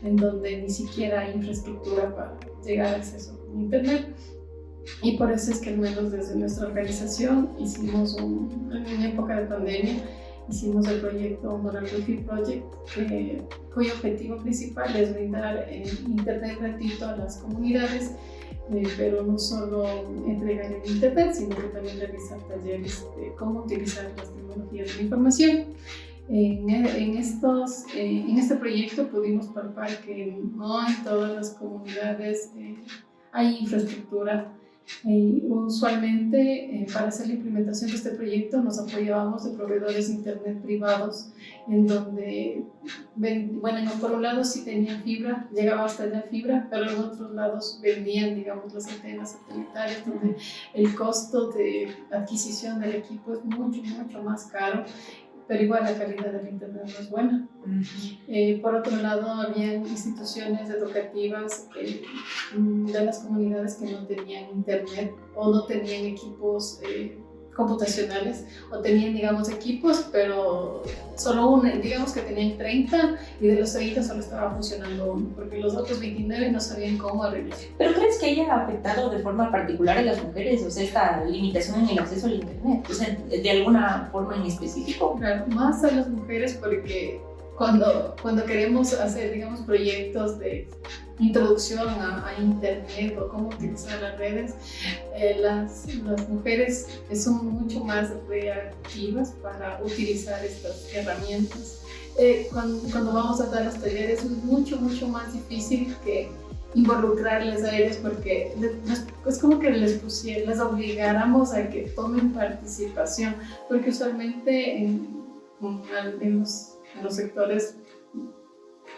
en donde ni siquiera hay infraestructura para llegar al acceso a internet. Y por eso es que al menos desde nuestra organización hicimos en época de pandemia, hicimos el proyecto Moral Wi-Fi Project, cuyo objetivo principal es brindar internet gratuito a las comunidades, pero no solo entregar el internet, sino que también realizar talleres de cómo utilizar las tecnologías de la información. En este proyecto pudimos palpar que no en todas las comunidades hay infraestructura. Usualmente para hacer la implementación de este proyecto nos apoyábamos de proveedores de internet privados en donde, por un lado sí tenían fibra, llegaba hasta la fibra, pero en otros lados vendían, digamos, las antenas satelitales donde el costo de adquisición del equipo es mucho más caro, pero igual la calidad del internet no es buena. Por otro lado, había instituciones educativas de las comunidades que no tenían internet o no tenían equipos computacionales o tenían, digamos, equipos, pero solo uno, digamos que tenían 30 y de los 30 solo estaba funcionando uno, porque los otros 29 no sabían cómo arreglar. ¿Pero crees que haya afectado de forma particular a las mujeres, o sea, esta limitación en el acceso al internet? O sea, de alguna forma en específico. Claro, más a las mujeres porque cuando queremos hacer, digamos, proyectos de introducción a internet o cómo utilizar las redes, las mujeres son mucho más reactivas para utilizar estas herramientas. Cuando vamos a dar los talleres es mucho más difícil que involucrarles a ellas porque es como que les obligáramos a que tomen participación, porque usualmente en los sectores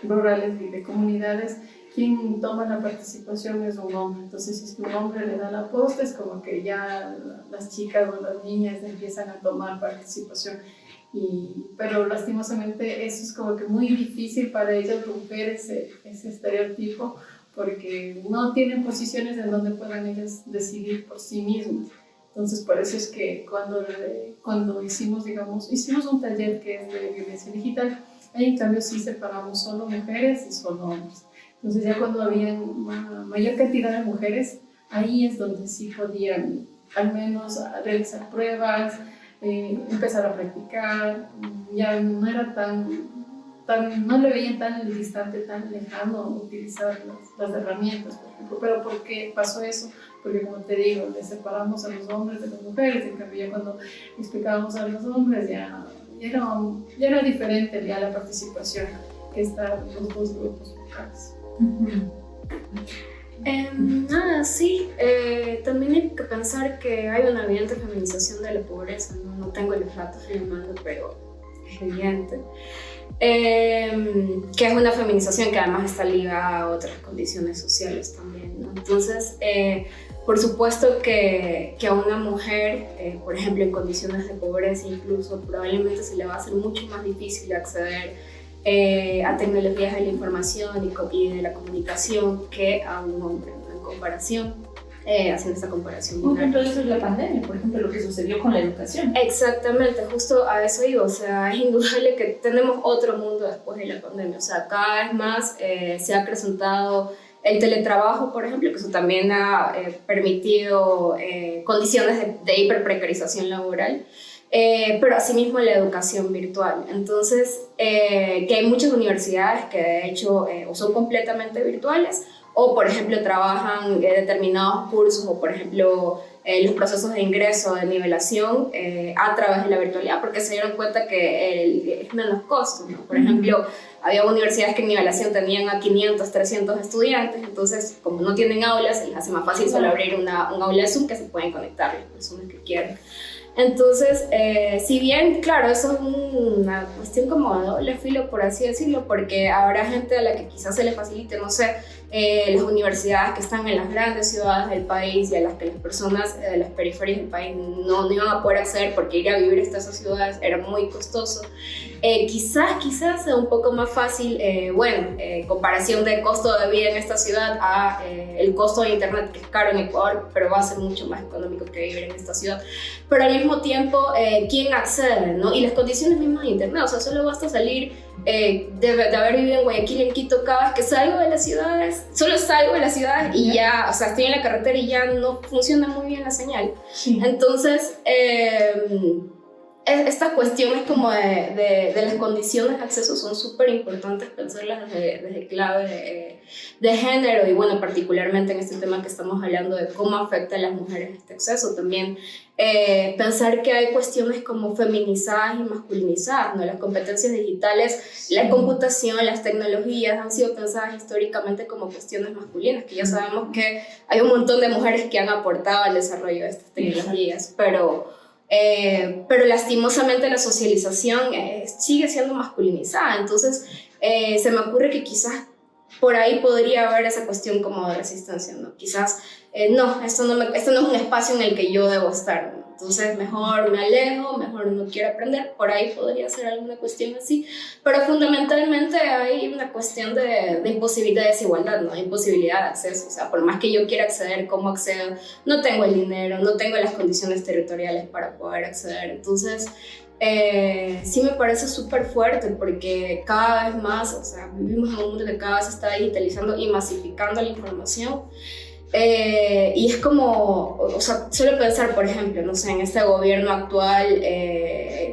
rurales y de comunidades, quien toma la participación es un hombre. Entonces, si es que un hombre le da la posta, es como que ya las chicas o las niñas empiezan a tomar participación. Pero lastimosamente eso es como que muy difícil para ellas romper ese estereotipo, porque no tienen posiciones en donde puedan ellas decidir por sí mismas. Entonces, por eso es que cuando hicimos un taller que es de violencia digital, ahí en cambio sí separamos solo mujeres y solo hombres. Entonces ya cuando había mayor cantidad de mujeres, ahí es donde sí podían al menos realizar pruebas, empezar a practicar, ya no era no le veían tan distante, tan lejano utilizar las herramientas, por ejemplo. Pero ¿por qué pasó eso? Porque, como te digo, le separamos a los hombres de las mujeres, en cambio ya cuando explicábamos a los hombres ya era diferente ya la participación que está en los dos grupos vocales. Nada, sí, también hay que pensar que hay una evidente feminización de la pobreza, no tengo los datos en la mano, pero es evidente. Que es una feminización que además está ligada a otras condiciones sociales también, ¿no? Entonces, por supuesto que a una mujer, por ejemplo, en condiciones de pobreza incluso, probablemente se le va a hacer mucho más difícil acceder a tecnologías de la información y de la comunicación que a un hombre, ¿no? En comparación, haciendo esta comparación. Un ejemplo de eso es la pandemia, por ejemplo, lo que sucedió con la educación. Exactamente, justo a eso digo, o sea, es indudable que tenemos otro mundo después de la pandemia, o sea, cada vez más se ha acrecentado el teletrabajo, por ejemplo, que eso también ha permitido condiciones de hiperprecarización laboral. Pero asimismo la educación virtual. Entonces, que hay muchas universidades que de hecho o son completamente virtuales o, por ejemplo, trabajan determinados cursos o, por ejemplo, los procesos de ingreso, de nivelación a través de la virtualidad, porque se dieron cuenta que es menos costo, ¿no? Por ejemplo, había universidades que en nivelación tenían a 500, 300 estudiantes, entonces, como no tienen aulas, se les hace más fácil solo abrir un aula de Zoom que se pueden conectar las personas que quieran. Entonces, si bien, claro, eso es una cuestión como de doble filo, por así decirlo, porque habrá gente a la que quizás se le facilite, no sé, las universidades que están en las grandes ciudades del país y a las que las personas de las periferias del país no iban a poder acceder porque ir a vivir hasta esas ciudades era muy costoso. Quizás sea un poco más fácil, comparación de costo de vida en esta ciudad a el costo de internet, que es caro en Ecuador, pero va a ser mucho más económico que vivir en esta ciudad. Pero al mismo tiempo, ¿quién accede, no? Y las condiciones mismas de internet, o sea, solo basta salir de haber vivido en Guayaquil, en Quito, cada vez que salgo de las ciudades, solo salgo de las ciudades y ya, o sea, estoy en la carretera y ya no funciona muy bien la señal. Sí. Entonces, estas cuestiones como de las condiciones de acceso son súper importantes pensarlas desde clave de género y bueno, particularmente en este tema que estamos hablando de cómo afecta a las mujeres este acceso. También pensar que hay cuestiones como feminizadas y masculinizadas, ¿no? Las competencias digitales, sí. La computación, las tecnologías han sido pensadas históricamente como cuestiones masculinas, que ya sabemos que hay un montón de mujeres que han aportado al desarrollo de estas tecnologías, pero lastimosamente la socialización sigue siendo masculinizada. Entonces se me ocurre que quizás por ahí podría haber esa cuestión como de resistencia, ¿no? Quizás no, esto no es un espacio en el que yo debo estar, ¿no? Entonces mejor me alejo, mejor no quiero aprender, por ahí podría ser alguna cuestión así, pero fundamentalmente hay una cuestión de imposibilidad de desigualdad, ¿no? Imposibilidad de acceso, o sea, por más que yo quiera acceder, ¿cómo accedo? No tengo el dinero, no tengo las condiciones territoriales para poder acceder, entonces sí me parece súper fuerte porque cada vez más, o sea, vivimos en un mundo que cada vez se está digitalizando y masificando la información. Y es como, o sea, suelo pensar, por ejemplo, no sé, en este gobierno actual,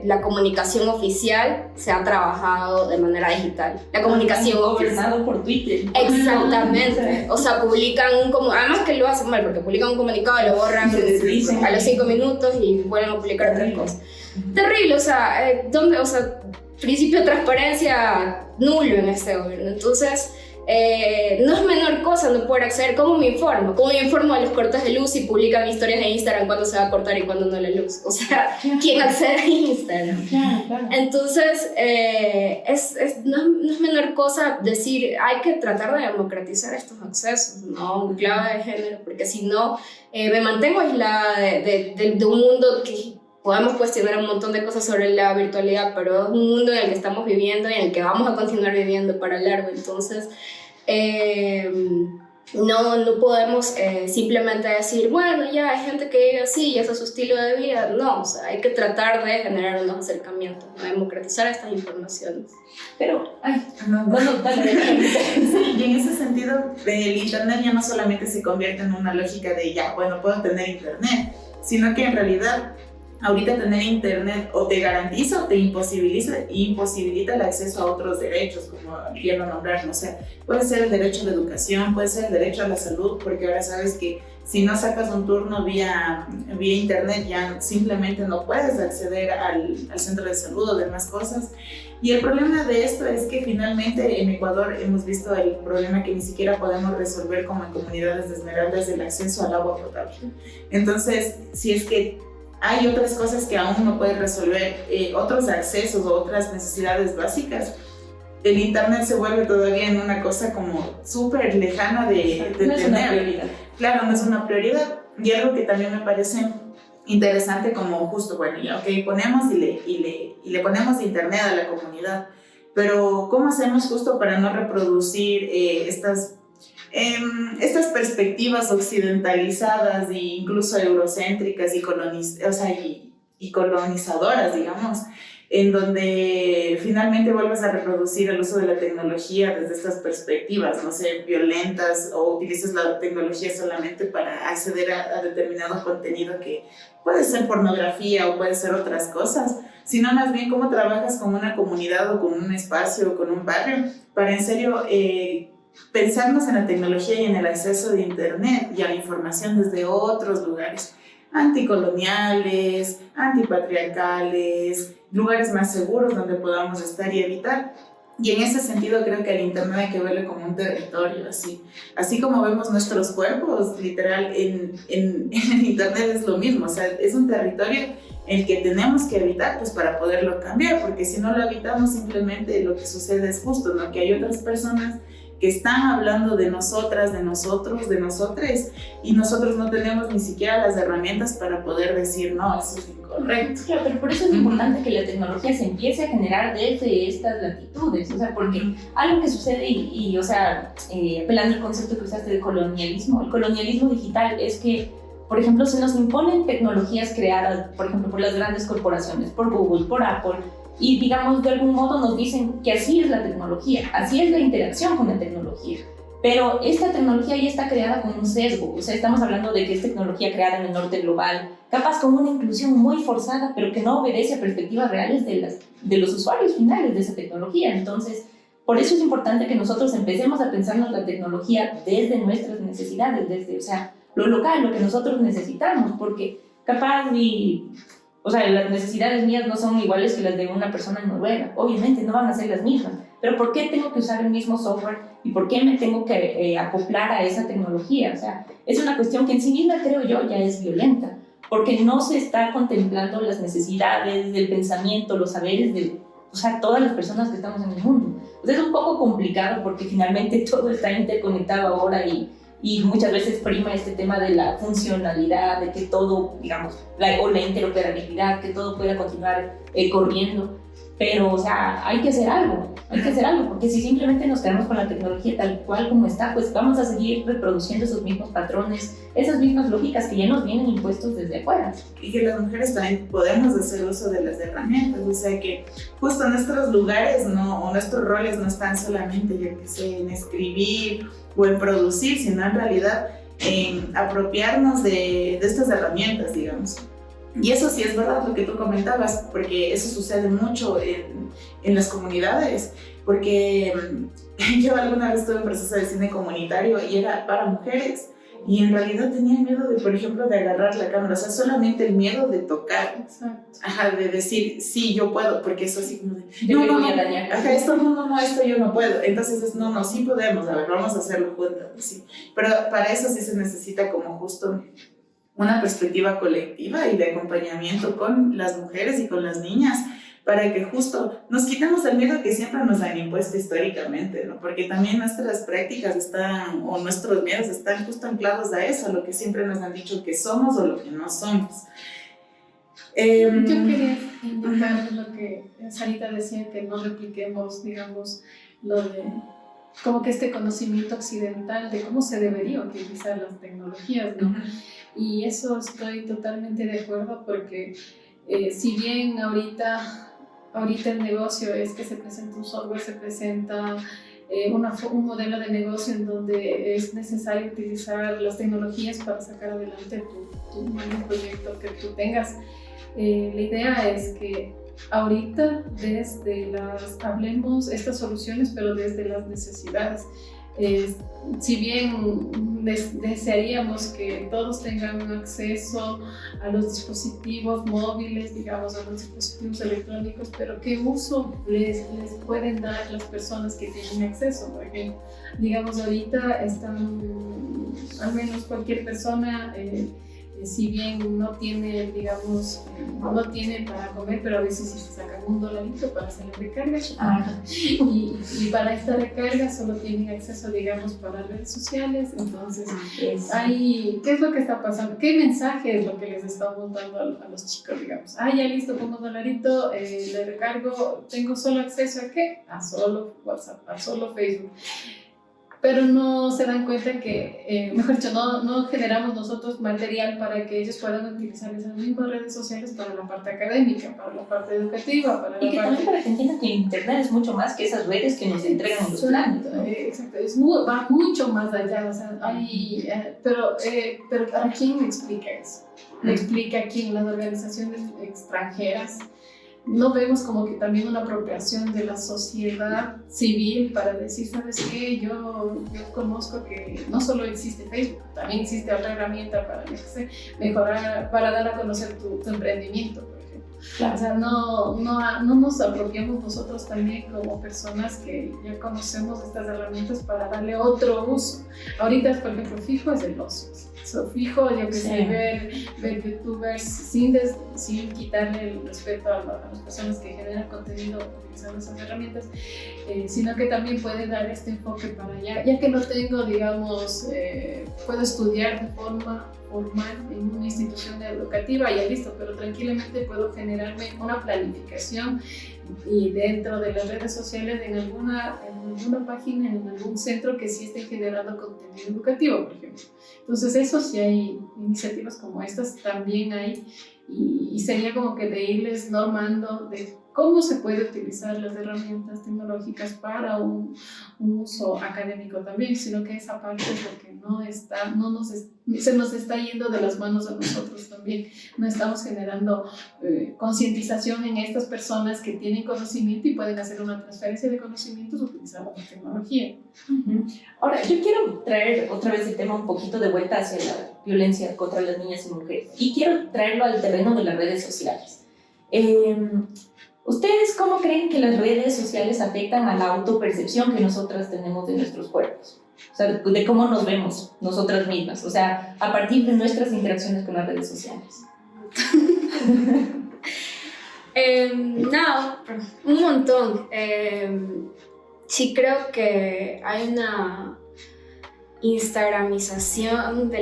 la comunicación oficial se ha trabajado de manera digital. La comunicación gobernado por Twitter. Exactamente. O sea, publican además que lo hacen mal, porque publican un comunicado, lo borran a los 5 minutos y vuelven a publicar otras cosas. Terrible, o sea, principio de transparencia nulo en este gobierno. Entonces, no es menor cosa no poder acceder. ¿Cómo me informo? ¿Cómo me informo de los cortes de luz y publican historias en Instagram cuándo se va a cortar y cuándo no la luz? O sea, ¿quién accede a Instagram? Claro. Entonces, no es menor cosa decir, hay que tratar de democratizar estos accesos, ¿no? En clave de género, porque si no, me mantengo aislada de un mundo que podemos cuestionar un montón de cosas sobre la virtualidad, pero es un mundo en el que estamos viviendo y en el que vamos a continuar viviendo para largo. Entonces, no podemos simplemente decir, bueno, ya hay gente que vive así y ese es su estilo de vida. No, o sea, hay que tratar de generar unos acercamientos, ¿no? Democratizar estas informaciones. Pero, Sí, y en ese sentido, el Internet ya no solamente se convierte en una lógica de, ya, bueno, puedo tener Internet, sino que en realidad ahorita tener Internet o te garantiza o te imposibilita el acceso a otros derechos, como quiero nombrar, no sé, puede ser el derecho a la educación, puede ser el derecho a la salud, porque ahora sabes que si no sacas un turno vía Internet ya simplemente no puedes acceder al centro de salud o demás cosas. Y el problema de esto es que finalmente en Ecuador hemos visto el problema que ni siquiera podemos resolver como en comunidades de Esmeraldas del acceso al agua potable. Entonces, si es que hay otras cosas que aún no puedes resolver, otros accesos o otras necesidades básicas, el Internet se vuelve todavía en una cosa como súper lejana de no tener. es una prioridad. Claro, no es una prioridad. Y algo que también me parece interesante como justo, bueno, ya, ok, ponemos y le ponemos Internet a la comunidad, pero ¿cómo hacemos justo para no reproducir estas perspectivas occidentalizadas e incluso eurocéntricas y colonizadoras, digamos, en donde finalmente vuelves a reproducir el uso de la tecnología desde estas perspectivas, no sé, violentas, o utilizas la tecnología solamente para acceder a determinado contenido que puede ser pornografía o puede ser otras cosas, sino más bien cómo trabajas con una comunidad o con un espacio o con un barrio para en serio pensarnos en la tecnología y en el acceso de Internet y a la información desde otros lugares anticoloniales, antipatriarcales, lugares más seguros donde podamos estar y evitar. Y en ese sentido creo que el Internet hay que verlo como un territorio, así como vemos nuestros cuerpos, literal, en Internet es lo mismo, o sea, es un territorio el que tenemos que evitar pues para poderlo cambiar, porque si no lo evitamos simplemente lo que sucede es justo, ¿no? Que hay otras personas que están hablando de nosotras, de nosotros, de nosotres, y nosotros no tenemos ni siquiera las herramientas para poder decir, no, eso es incorrecto. Claro, pero por eso es importante que la tecnología se empiece a generar desde estas latitudes, o sea, porque algo que sucede o sea, apelando al concepto que usaste de colonialismo, el colonialismo digital es que, por ejemplo, se nos imponen tecnologías creadas, por ejemplo, por las grandes corporaciones, por Google, por Apple, y digamos, de algún modo nos dicen que así es la tecnología, así es la interacción con la tecnología. Pero esta tecnología ya está creada con un sesgo, o sea, estamos hablando de que es tecnología creada en el norte global, capaz con una inclusión muy forzada, pero que no obedece a perspectivas reales de los usuarios finales de esa tecnología. Entonces, por eso es importante que nosotros empecemos a pensarnos la tecnología desde nuestras necesidades, desde, o sea, lo local, lo que nosotros necesitamos, porque capaz o sea, las necesidades mías no son iguales que las de una persona en Noruega. Obviamente no van a ser las mismas. Pero ¿por qué tengo que usar el mismo software? ¿Y por qué me tengo que acoplar a esa tecnología? O sea, es una cuestión que en sí misma, creo yo, ya es violenta. Porque no se está contemplando las necesidades del pensamiento, los saberes de, o sea, todas las personas que estamos en el mundo. O sea, es un poco complicado porque finalmente todo está interconectado ahora y y muchas veces prima este tema de la funcionalidad, de que todo, digamos, o la interoperabilidad, que todo pueda continuar corriendo. Pero, o sea, hay que hacer algo, porque si simplemente nos quedamos con la tecnología tal cual como está, pues vamos a seguir reproduciendo esos mismos patrones, esas mismas lógicas que ya nos vienen impuestos desde afuera. Y que las mujeres también podemos hacer uso de las herramientas, o sea que justo nuestros lugares o nuestros roles no están solamente, yo que sé, en escribir o en producir, sino en realidad en apropiarnos de estas herramientas, digamos. Y eso sí es verdad lo que tú comentabas, porque eso sucede mucho en las comunidades, porque yo alguna vez estuve en proceso de cine comunitario y era para mujeres, y en realidad tenía miedo de, por ejemplo, de agarrar la cámara, o sea, solamente el miedo de tocar. Exacto. Ajá, de decir, sí, yo puedo, porque eso así como de, voy a dañar. Ajá, esto esto yo no puedo. Entonces es, sí podemos, a ver, vamos a hacerlo juntas, sí. Pero para eso sí se necesita como justo una perspectiva colectiva y de acompañamiento con las mujeres y con las niñas, para que justo nos quitemos el miedo que siempre nos han impuesto históricamente, ¿no? Porque también nuestras prácticas o nuestros miedos están justo anclados a eso, a lo que siempre nos han dicho que somos o lo que no somos. Yo quería indicar lo que Sarita decía, que no repliquemos, digamos, lo de como que este conocimiento occidental de cómo se debería utilizar las tecnologías, ¿no? Y eso estoy totalmente de acuerdo, porque si bien ahorita el negocio es que se presenta un software, se presenta un modelo de negocio en donde es necesario utilizar las tecnologías para sacar adelante tu nuevo proyecto que tú tengas. La idea es que ahorita hablemos estas soluciones, pero desde las necesidades. Si bien desearíamos que todos tengan acceso a los dispositivos móviles, digamos, a los dispositivos electrónicos, pero ¿qué uso les pueden dar las personas que tienen acceso? Porque, digamos, ahorita están, al menos cualquier persona, si bien no tiene, digamos, no tiene para comer, pero a veces sí se sacan $1 para hacer la recarga. Y para esta recarga solo tienen acceso, digamos, para redes sociales. Entonces, ¿qué es lo que está pasando? ¿Qué mensaje es lo que les estamos dando a los chicos, digamos? Ya listo, pongo $1, le recargo, tengo solo acceso ¿a qué? A solo WhatsApp, a solo Facebook. Pero no se dan cuenta que, mejor dicho, no generamos nosotros material para que ellos puedan utilizar esas mismas redes sociales para la parte académica, para la parte educativa, también para que entiendan que el internet es mucho más que esas redes que nos entregan los planes, ¿no? Exacto, va mucho más allá, o sea, pero ¿a quién le explica eso? ¿Le explica a quién? Las organizaciones extranjeras. No vemos como que también una apropiación de la sociedad civil para decir, ¿sabes qué? Yo conozco que no solo existe Facebook, también existe otra herramienta para mejorar, para dar a conocer tu emprendimiento, por ejemplo. Claro. O sea, no nos apropiamos nosotros también como personas que ya conocemos estas herramientas para darle otro uso. Ahorita, por ejemplo, fijo es el ocio. Fijo, yo que sé, ver youtubers sin quitarle el respeto a las personas que generan contenido utilizando esas herramientas, sino que también puede dar este enfoque para allá, ya que no tengo, digamos, puedo estudiar de forma formal en una institución educativa, ya listo, pero tranquilamente puedo generarme una planificación y dentro de las redes sociales en alguna página, en algún centro que sí esté generando contenido educativo, por ejemplo. Entonces eso sí hay iniciativas como estas, también hay, y sería como que de irles normando de cómo se puede utilizar las herramientas tecnológicas para un uso académico también, sino que esa parte es lo que se nos está yendo de las manos a nosotros también. No estamos generando concientización en estas personas que tienen conocimiento y pueden hacer una transferencia de conocimientos utilizando la tecnología. Ahora, yo quiero traer otra vez el tema un poquito de vuelta hacia la violencia contra las niñas y mujeres, y quiero traerlo al terreno de las redes sociales. ¿Ustedes cómo creen que las redes sociales afectan a la autopercepción que nosotras tenemos de nuestros cuerpos? O sea, de cómo nos vemos nosotras mismas, o sea, a partir de nuestras interacciones con las redes sociales. Un montón. Sí creo que hay una instagramización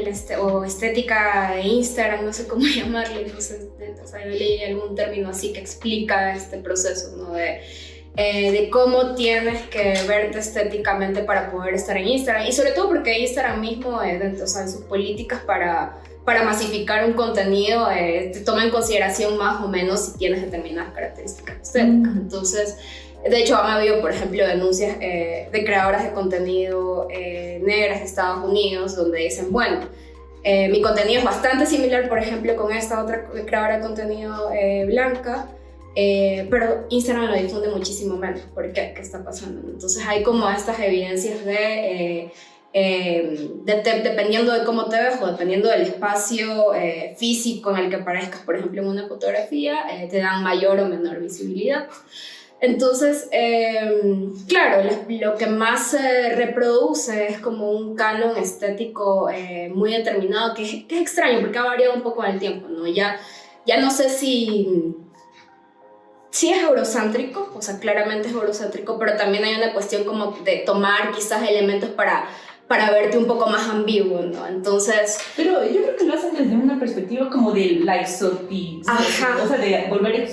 o estética de Instagram, no sé cómo llamarle, no sé, o sea, yo leí algún término así que explica este proceso, ¿no? De cómo tienes que verte estéticamente para poder estar en Instagram, y sobre todo porque Instagram mismo, o sea, en sus políticas para masificar un contenido, te toma en consideración más o menos si tienes determinadas características estéticas. Entonces, de hecho, han habido, por ejemplo, denuncias de creadoras de contenido negras de Estados Unidos, donde dicen, bueno, mi contenido es bastante similar, por ejemplo, con esta otra creadora de contenido blanca, pero Instagram lo difunde muchísimo menos. ¿Por qué? ¿Qué está pasando? Entonces hay como estas evidencias dependiendo de cómo te ves o dependiendo del espacio físico en el que aparezcas, por ejemplo, en una fotografía, te dan mayor o menor visibilidad. Entonces, claro, lo que más se reproduce es como un canon estético muy determinado, que es extraño porque ha variado un poco en el tiempo, ¿no? Ya no sé si es eurocéntrico, o sea, claramente es eurocéntrico, pero también hay una cuestión como de tomar quizás elementos para verte un poco más ambiguo, ¿no? Entonces... Pero yo creo que lo hacen desde una perspectiva como de la exotización, o sea, de volver...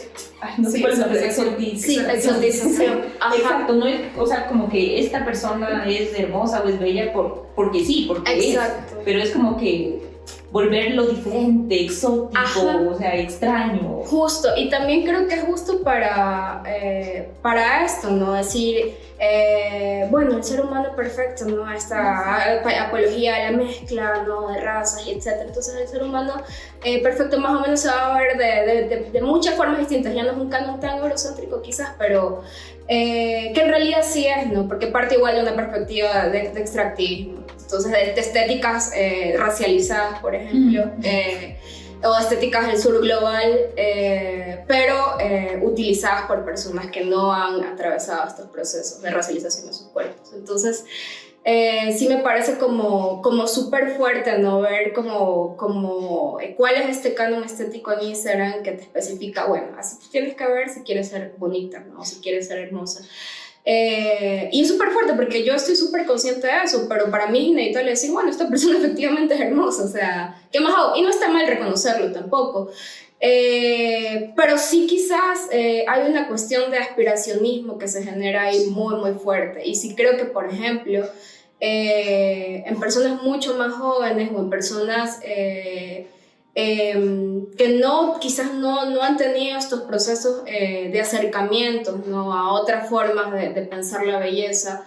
no sé cuál es la exotización. Sí, la exotización. Exacto, no es, o sea, como que esta persona es hermosa o es bella porque sí, porque exacto. Es, pero es como que volverlo diferente, exótico, o sea, extraño. Justo, y también creo que es justo para esto, ¿no? Decir, bueno, el ser humano perfecto, ¿no? Esta apología a la mezcla, ¿no? De razas y etc. Entonces el ser humano perfecto más o menos se va a ver de muchas formas distintas. Ya no es un canon tan eurocéntrico quizás, pero que en realidad sí es, ¿no? Porque parte igual de una perspectiva de extractivismo. Entonces, de estéticas racializadas, por ejemplo, o estéticas del sur global, pero utilizadas por personas que no han atravesado estos procesos de racialización de sus cuerpos. Entonces, sí me parece como súper fuerte, ¿no? Ver cuál es este canon estético en Instagram que te especifica, bueno, así tú tienes que ver si quieres ser bonita, ¿no? Si quieres ser hermosa. Y es súper fuerte porque yo estoy súper consciente de eso, pero para mí es inevitable decir, bueno, esta persona efectivamente es hermosa, o sea, ¿qué más hago? Y no está mal reconocerlo tampoco, pero sí quizás hay una cuestión de aspiracionismo que se genera ahí muy muy fuerte, y sí creo que, por ejemplo, en personas mucho más jóvenes o en personas que quizás no han tenido estos procesos de acercamientos, ¿no? A otras formas de pensar la belleza,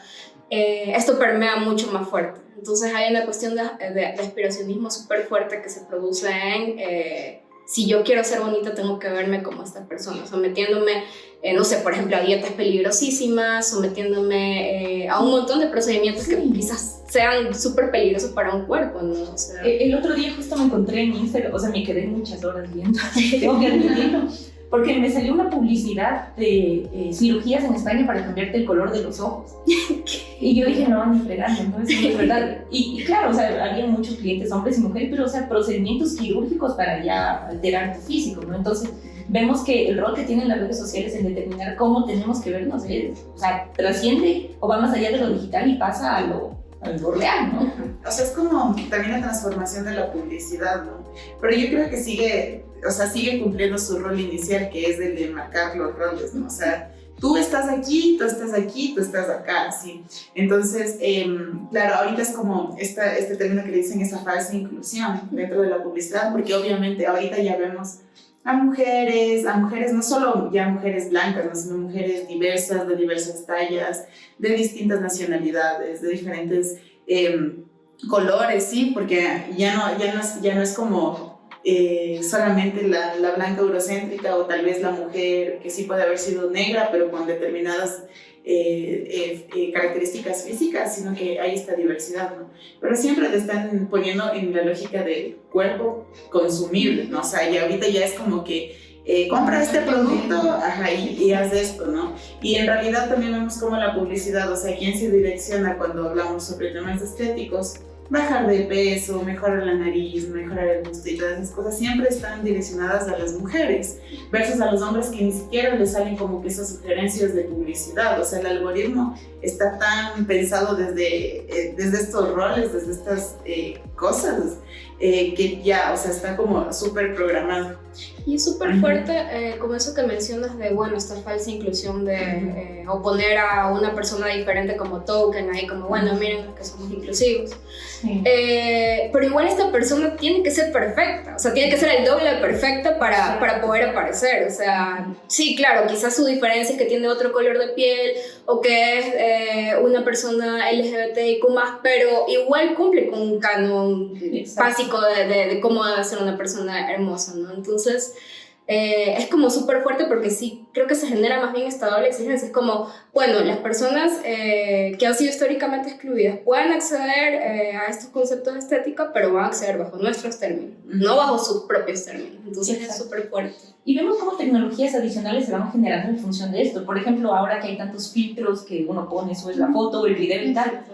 esto permea mucho más fuerte. Entonces hay una cuestión de aspiracionismo súper fuerte que se produce en si yo quiero ser bonita tengo que verme como esta persona, sometiéndome, no sé, por ejemplo, a dietas peligrosísimas, sometiéndome a un montón de procedimientos que quizás sean súper peligrosos para un cuerpo, ¿no? O sea, el otro día justo me encontré en Instagram, o sea, me quedé muchas horas viendo, tengo que admitirlo, porque me salió una publicidad de cirugías en España para cambiarte el color de los ojos. Y yo dije, no, ni fregando, no es verdad. Y claro, o sea, había muchos clientes, hombres y mujeres, pero, o sea, procedimientos quirúrgicos para ya alterar tu físico, ¿no? Entonces, vemos que el rol que tienen las redes sociales en determinar cómo tenemos que vernos, o sea, trasciende o va más allá de lo digital y pasa a lo real, ¿no? O sea, es como también la transformación de la publicidad, ¿no? Pero yo creo que sigue cumpliendo su rol inicial, que es el de marcar los roles, ¿no? O sea, tú estás aquí, tú estás aquí, tú estás acá, ¿sí? Entonces, claro, ahorita es como este término que le dicen esa falsa inclusión dentro de la publicidad, porque obviamente ahorita ya vemos a mujeres, no solo ya mujeres blancas, ¿no? Sino mujeres diversas, de diversas tallas, de distintas nacionalidades, de diferentes colores, ¿sí? Porque ya no es como solamente la blanca eurocéntrica, o tal vez la mujer que sí puede haber sido negra, pero con determinadas características físicas, sino que hay esta diversidad, ¿no? Pero siempre te están poniendo en la lógica del cuerpo consumible, ¿no? O sea, y ahorita ya es como que compra este producto, y haz esto, ¿no? Y en realidad también vemos como la publicidad, o sea, quién se direcciona cuando hablamos sobre temas estéticos, bajar de peso, mejorar la nariz, mejorar el busto y todas esas cosas siempre están direccionadas a las mujeres, versus a los hombres que ni siquiera les salen como que esas sugerencias de publicidad. O sea, el algoritmo está tan pensado desde estos roles, desde estas cosas, que ya, o sea, está como súper programado. Y es súper fuerte, como eso que mencionas de, bueno, esta falsa inclusión de o poner a una persona diferente como token, ahí como, bueno, miren que somos inclusivos. Sí. Pero igual esta persona tiene que ser perfecta, o sea, tiene que ser el doble de perfecta para poder aparecer. O sea, sí, claro, quizás su diferencia es que tiene otro color de piel o que es una persona LGBTIQ+, pero igual cumple con un canon básico de cómo debe ser una persona hermosa, ¿no? Entonces, es como súper fuerte porque sí, creo que se genera más bien esta doble exigencia. Es como, bueno, las personas que han sido históricamente excluidas pueden acceder a estos conceptos de estética, pero van a acceder bajo nuestros términos, no bajo sus propios términos. Entonces es súper fuerte. Y vemos cómo tecnologías adicionales se van generando en función de esto. Por ejemplo, ahora que hay tantos filtros que uno pone, subes la foto, el video y tal.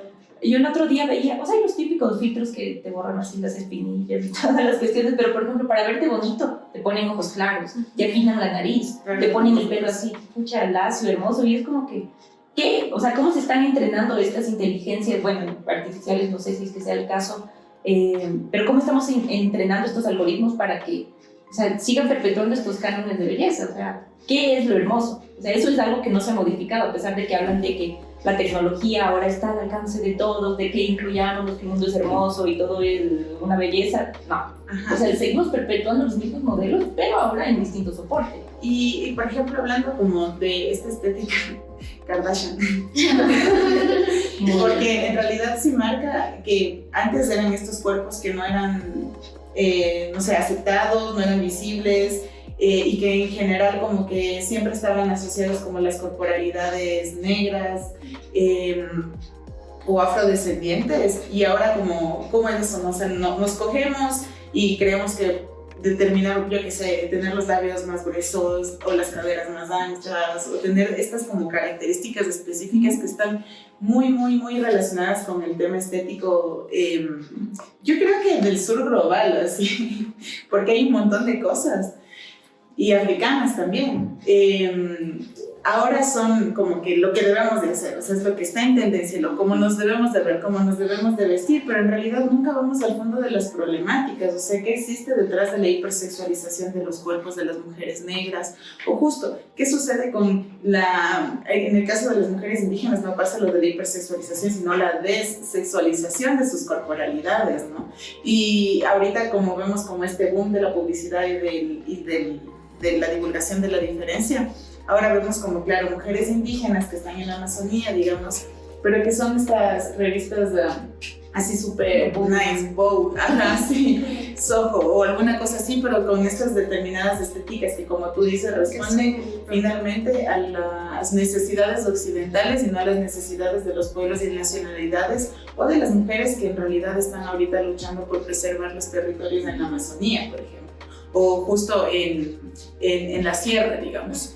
Yo el otro día veía, o sea, hay los típicos filtros que te borran así las espinillas y todas las cuestiones, pero por ejemplo, para verte bonito, te ponen ojos claros, te afinan la nariz, te ponen el pelo así, pucha, lacio, hermoso, y es como que, ¿qué? O sea, ¿cómo se están entrenando estas inteligencias, bueno, artificiales, no sé si es que sea el caso, pero cómo estamos entrenando estos algoritmos para que, o sea, sigan perpetuando estos cánones de belleza? O sea, ¿qué es lo hermoso? O sea, eso es algo que no se ha modificado, a pesar de que hablan de que la tecnología ahora está al alcance de todos, de que incluyamos que el mundo es hermoso y todo es una belleza. No. Ajá. O sea, seguimos perpetuando los mismos modelos, pero ahora en distintos soportes. Y por ejemplo, hablando como de esta estética Kardashian, porque en realidad sí marca que antes eran estos cuerpos que no eran, no sé, aceptados, no eran visibles, y que en general como que siempre estaban asociados como las corporalidades negras o afrodescendientes, y ahora ¿cómo es eso? ¿No? O sea, nos cogemos y creemos que determinar, yo qué sé, tener los labios más gruesos o las caderas más anchas o tener estas como características específicas que están muy, muy, muy relacionadas con el tema estético, yo creo que del sur global, así, porque hay un montón de cosas. Y africanas también, ahora son como que lo que debemos de hacer, o sea, es lo que está en tendencia, cómo nos debemos de ver, cómo nos debemos de vestir, pero en realidad nunca vamos al fondo de las problemáticas, o sea, ¿qué existe detrás de la hipersexualización de los cuerpos de las mujeres negras? O justo, ¿qué sucede con en el caso de las mujeres indígenas no pasa lo de la hipersexualización, sino la dessexualización de sus corporalidades, ¿no? Y ahorita como vemos como este boom de la publicidad y de la divulgación de la diferencia, ahora vemos como, claro, mujeres indígenas que están en la Amazonía, digamos, pero que son estas revistas así súper nice, Vogue, sí, Soho o alguna cosa así, pero con estas determinadas estéticas que, como tú dices, responden finalmente a las necesidades occidentales y no a las necesidades de los pueblos y nacionalidades o de las mujeres que en realidad están ahorita luchando por preservar los territorios en la Amazonía, por ejemplo, o justo en la sierra, digamos,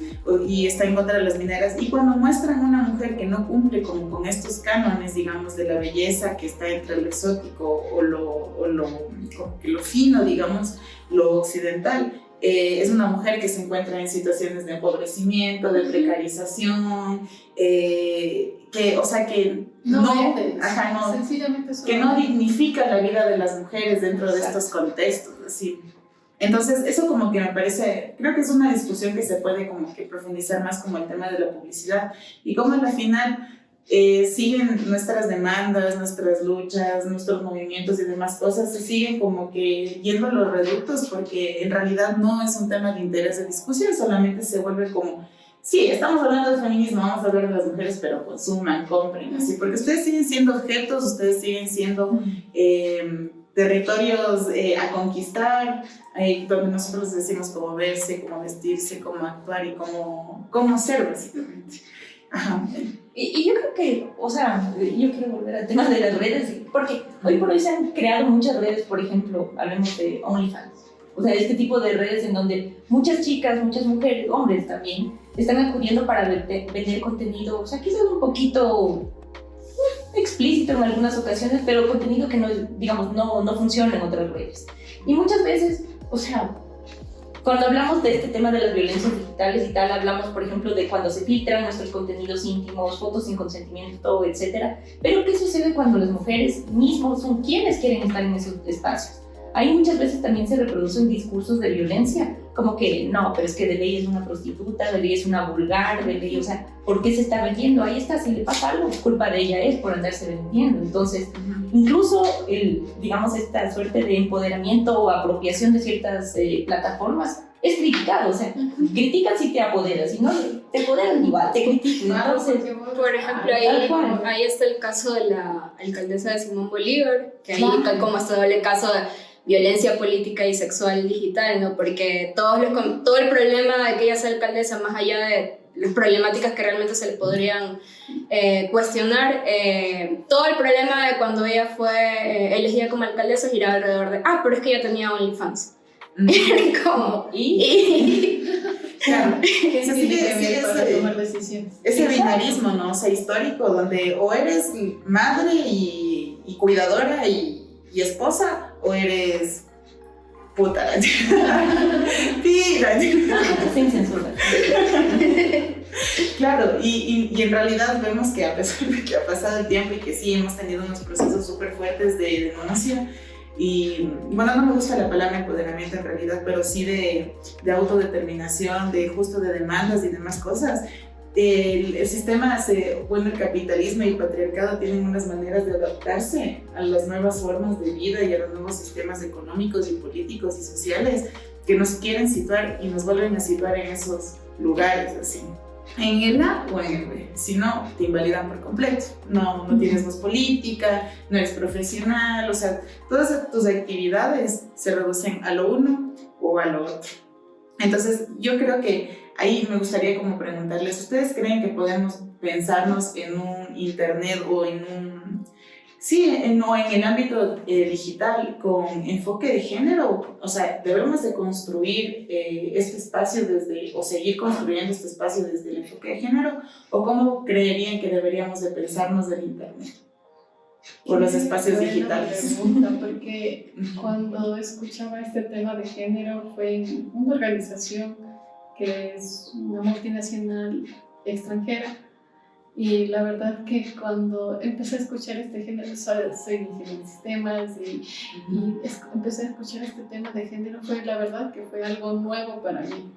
y está en contra de las mineras. Y cuando muestran una mujer que no cumple con estos cánones, digamos, de la belleza que está entre lo exótico o lo fino, digamos, lo occidental, es una mujer que se encuentra en situaciones de empobrecimiento, de precarización, o sea, que que no dignifica la vida de las mujeres dentro de estos contextos, así. Entonces, eso como que me parece, creo que es una discusión que se puede como que profundizar más como el tema de la publicidad y cómo al final siguen nuestras demandas, nuestras luchas, nuestros movimientos y demás cosas, se siguen como que yendo a los reductos porque en realidad no es un tema de interés de discusión, solamente se vuelve como, sí, estamos hablando de feminismo, vamos a hablar de las mujeres, pero consuman, compren, así, porque ustedes siguen siendo objetos, ustedes siguen siendo territorios a conquistar, donde nosotros decimos cómo verse, cómo vestirse, cómo actuar y cómo ser, básicamente. Ajá. Y yo creo que, o sea, yo quiero volver al tema de las redes, porque hoy por hoy se han creado muchas redes, por ejemplo, hablemos de OnlyFans, o sea, este tipo de redes en donde muchas chicas, muchas mujeres, hombres también, están acudiendo para vender contenido, o sea, quizás un poquito explícito en algunas ocasiones, pero contenido que no, digamos, no funciona en otras redes. Y muchas veces, o sea, cuando hablamos de este tema de las violencias digitales y tal, hablamos, por ejemplo, de cuando se filtran nuestros contenidos íntimos, fotos sin consentimiento, etc. Pero ¿qué sucede cuando las mujeres mismas son quienes quieren estar en esos espacios? Ahí muchas veces también se reproducen discursos de violencia, como que no, pero es que de ley es una prostituta, de ley es una vulgar, de ley, o sea, ¿por qué se está vendiendo? Ahí está, si le pasa algo, culpa de ella es por andarse vendiendo. Entonces, incluso digamos, esta suerte de empoderamiento o apropiación de ciertas plataformas es criticado, o sea, critican si te apoderas, si no te apoderan igual, te critican. Entonces, por ejemplo, ahí está el caso de la alcaldesa de Simón Bolívar, que ahí como está doble caso de violencia política y sexual digital, ¿no? Porque todo el problema de que ella sea alcaldesa, más allá de las problemáticas que realmente se le podrían cuestionar, todo el problema de cuando ella fue elegida como alcaldesa giraba alrededor de, pero es que ella tenía OnlyFans. Como, claro, para tomar decisiones. Ese binarismo, ¿no? O sea, histórico, donde o eres madre y cuidadora y esposa, o eres puta. Tira. Sin censura. Claro, y en realidad vemos que a pesar de que ha pasado el tiempo y que sí hemos tenido unos procesos súper fuertes de denuncia, y bueno, no me gusta la palabra empoderamiento en realidad, pero sí de autodeterminación, de justo de demandas y demás cosas. El sistema, el capitalismo y el patriarcado tienen unas maneras de adaptarse a las nuevas formas de vida y a los nuevos sistemas económicos y políticos y sociales que nos quieren situar y nos vuelven a situar en esos lugares así, en el A o en el B. Si no, te invalidan por completo. No tienes voz política, no eres profesional, o sea, todas tus actividades se reducen a lo uno o a lo otro. Entonces, yo creo que ahí me gustaría como preguntarles, ¿ustedes creen que podemos pensarnos en un internet o en el ámbito digital con enfoque de género? O sea, ¿debemos de construir este espacio o seguir construyendo este espacio desde el enfoque de género? ¿O cómo creerían que deberíamos de pensarnos del internet o los espacios digitales? Pregunta, porque cuando escuchaba este tema de género fue en una organización que es una multinacional extranjera, y la verdad que cuando empecé a escuchar este género, soy ingeniera de sistemas y empecé a escuchar este tema de género, la verdad que fue algo nuevo para mí,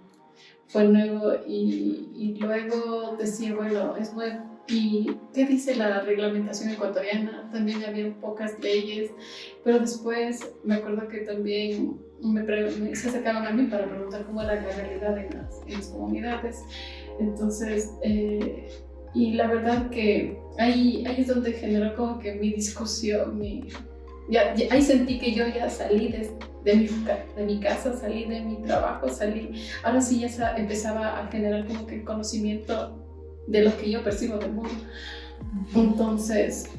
fue nuevo, y luego decía, bueno, es nuevo, ¿y qué dice la reglamentación ecuatoriana? También había pocas leyes, pero después me acuerdo que también se acercaban a mí para preguntar cómo era la realidad en las comunidades. Entonces, y la verdad que ahí es donde generó como que mi discusión, ahí sentí que yo ya salí de mi casa, salí de mi trabajo, ahora sí ya empezaba a generar como que conocimiento de lo que yo percibo del mundo. Entonces,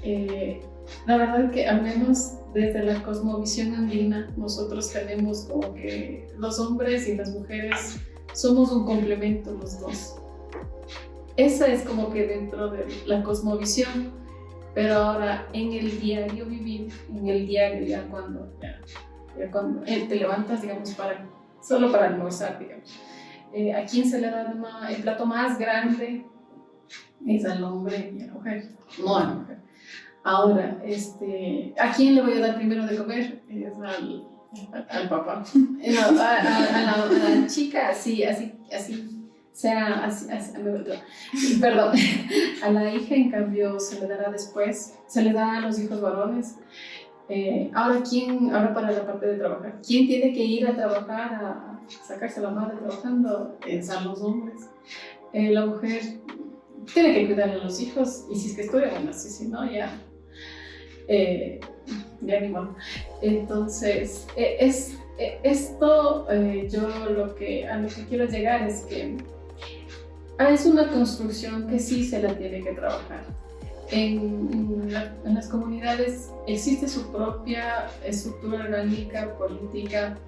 la verdad que al menos desde la cosmovisión andina, nosotros tenemos como que los hombres y las mujeres somos un complemento los dos. Esa es como que dentro de la cosmovisión, pero ahora en el diario vivir, en el diario ya cuando te levantas, digamos, solo para almorzar, digamos. ¿A quién se le da el plato más grande? Es al hombre y a la mujer, no a la mujer. Ahora, ¿a quién le voy a dar primero de comer? Es al papá. No, a la chica, así, perdón, a la hija en cambio se le dará después, se le da a los hijos varones. Ahora para la parte de trabajar, ¿quién tiene que ir a trabajar, a sacarse la madre trabajando? Son los hombres. La mujer tiene que cuidar a los hijos, y si es que estudia, bueno, si no, ya ni modo. Entonces, esto, yo a lo que quiero llegar es que es una construcción que sí se la tiene que trabajar. En las comunidades existe su propia estructura orgánica, política,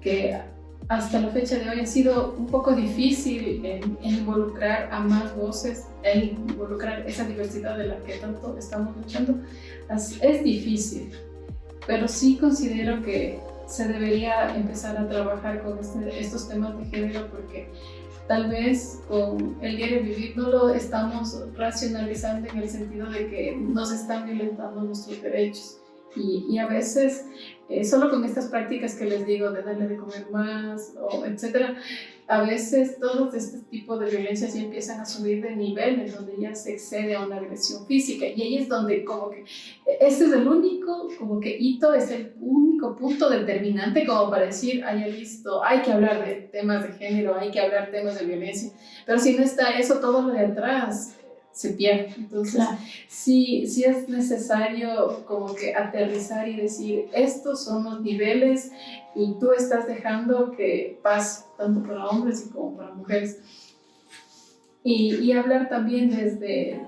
que hasta la fecha de hoy ha sido un poco difícil en involucrar a más voces, en involucrar esa diversidad de la que tanto estamos luchando. Es difícil, pero sí considero que se debería empezar a trabajar con estos temas de género, porque tal vez con el diario vivir no lo estamos racionalizando en el sentido de que nos están violentando nuestros derechos. Y a veces, solo con estas prácticas que les digo de darle de comer más, o etcétera, a veces todos este tipo de violencias ya empiezan a subir de nivel, en donde ya se excede a una agresión física. Y ahí es donde como que este es el único como que hito, es el único punto determinante como para decir, ya listo, hay que hablar de temas de género, hay que hablar de temas de violencia. Pero si no está eso, todo lo de atrás se pierde. Entonces, claro, sí es necesario como que aterrizar y decir, estos son los niveles y tú estás dejando que pase tanto para hombres como para mujeres. Y hablar también desde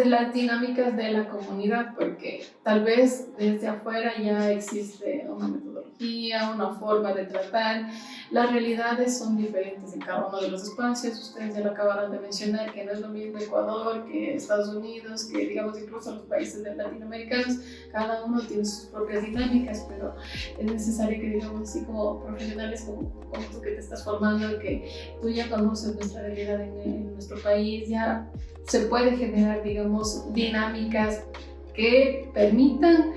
las dinámicas de la comunidad, porque tal vez desde afuera ya existe una metodología, una forma de tratar. Las realidades son diferentes en cada uno de los espacios. Ustedes ya lo acabaron de mencionar, que no es lo mismo Ecuador que Estados Unidos, que digamos incluso los países latinoamericanos. Cada uno tiene sus propias dinámicas, pero es necesario que, digamos así, como profesionales como tú que te estás formando, que tú ya conoces nuestra realidad en nuestro país, ya se puede generar, digamos, dinámicas que permitan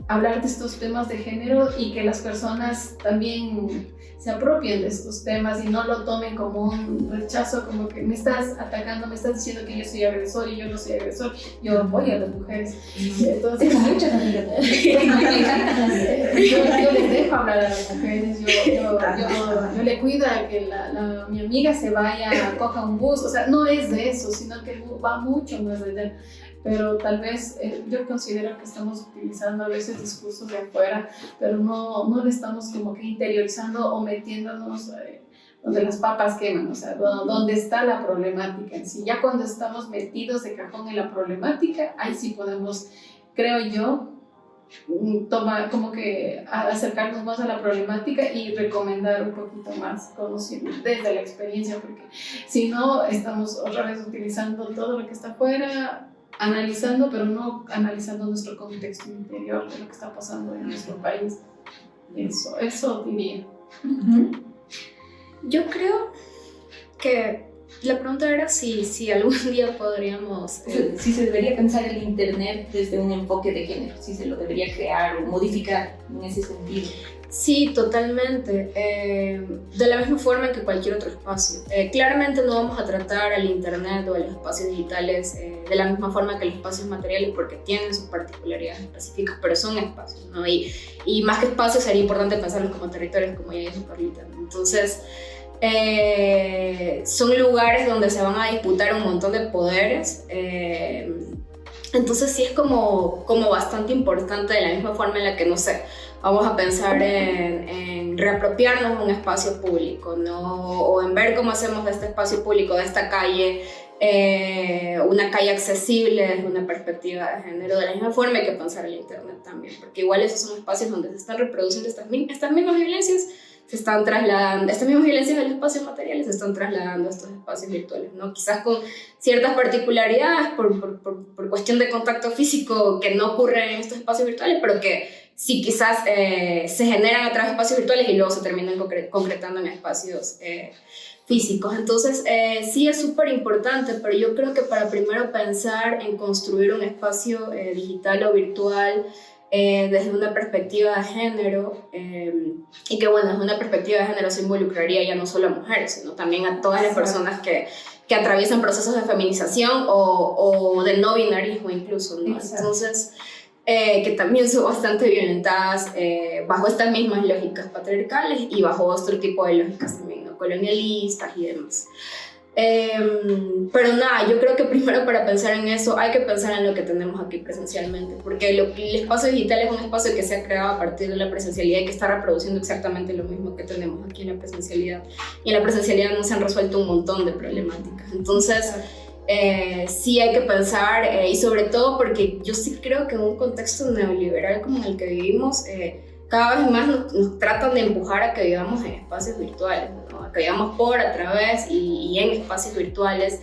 hablar de estos temas de género y que las personas también se apropien de estos temas y no lo tomen como un rechazo, como que me estás atacando, me estás diciendo que yo soy agresor y yo no soy agresor, yo apoyo a las mujeres. Entonces, tengo muchas amigas. Yo les dejo hablar a las mujeres, yo le cuido a que mi amiga se vaya, coja un bus, o sea, no es de eso, sino que va mucho más allá. Pero tal vez yo considero que estamos utilizando a veces discursos de afuera, pero no le estamos como que interiorizando o metiéndonos donde las papas queman, o sea, donde está la problemática en sí. Ya cuando estamos metidos de cajón en la problemática, ahí sí podemos, creo yo, tomar como que acercarnos más a la problemática y recomendar un poquito más, conociendo desde la experiencia, porque si no estamos otra vez utilizando todo lo que está afuera, analizando, pero no analizando nuestro contexto interior de lo que está pasando en nuestro país. Eso diría. Yo creo que la pregunta era si algún día podríamos... Si se debería pensar el Internet desde un enfoque de género, si se lo debería crear o modificar en ese sentido. Sí, totalmente. De la misma forma que cualquier otro espacio. Claramente no vamos a tratar al Internet o a los espacios digitales de la misma forma que los espacios materiales, porque tienen sus particularidades específicas, pero son espacios, ¿no? Y más que espacios sería importante pensarlos como territorios, como ya dijo Carlita, ¿no? Entonces, son lugares donde se van a disputar un montón de poderes. Entonces sí es como bastante importante, de la misma forma en la que, no sé, vamos a pensar en reapropiarnos de un espacio público, ¿no? O en ver cómo hacemos de este espacio público, de esta calle, una calle accesible desde una perspectiva de género. De la misma forma hay que pensar el Internet también, porque igual esos son espacios donde se están reproduciendo estas mismas violencias, se están trasladando, estas mismas violencias de los espacios materiales se están trasladando a estos espacios virtuales, ¿no? Quizás con ciertas particularidades por cuestión de contacto físico que no ocurre en estos espacios virtuales, pero que sí quizás se generan a través de espacios virtuales y luego se terminan concretando en espacios físicos. Entonces sí es súper importante, pero yo creo que para primero pensar en construir un espacio digital o virtual desde una perspectiva de género, y que bueno, desde una perspectiva de género se involucraría ya no solo a mujeres, sino también a todas las personas que atraviesan procesos de feminización o de no binarismo incluso, ¿no? Entonces, que también son bastante violentadas bajo estas mismas lógicas patriarcales y bajo otro tipo de lógicas también, ¿no? Colonialistas y demás. Pero nada, yo creo que primero para pensar en eso hay que pensar en lo que tenemos aquí presencialmente, porque el espacio digital es un espacio que se ha creado a partir de la presencialidad y que está reproduciendo exactamente lo mismo que tenemos aquí en la presencialidad, y en la presencialidad no se han resuelto un montón de problemáticas. Entonces sí hay que pensar, y sobre todo porque yo sí creo que en un contexto neoliberal como en el que vivimos, cada vez más nos tratan de empujar a que vivamos en espacios virtuales, ¿no? A que vivamos por, a través y en espacios virtuales.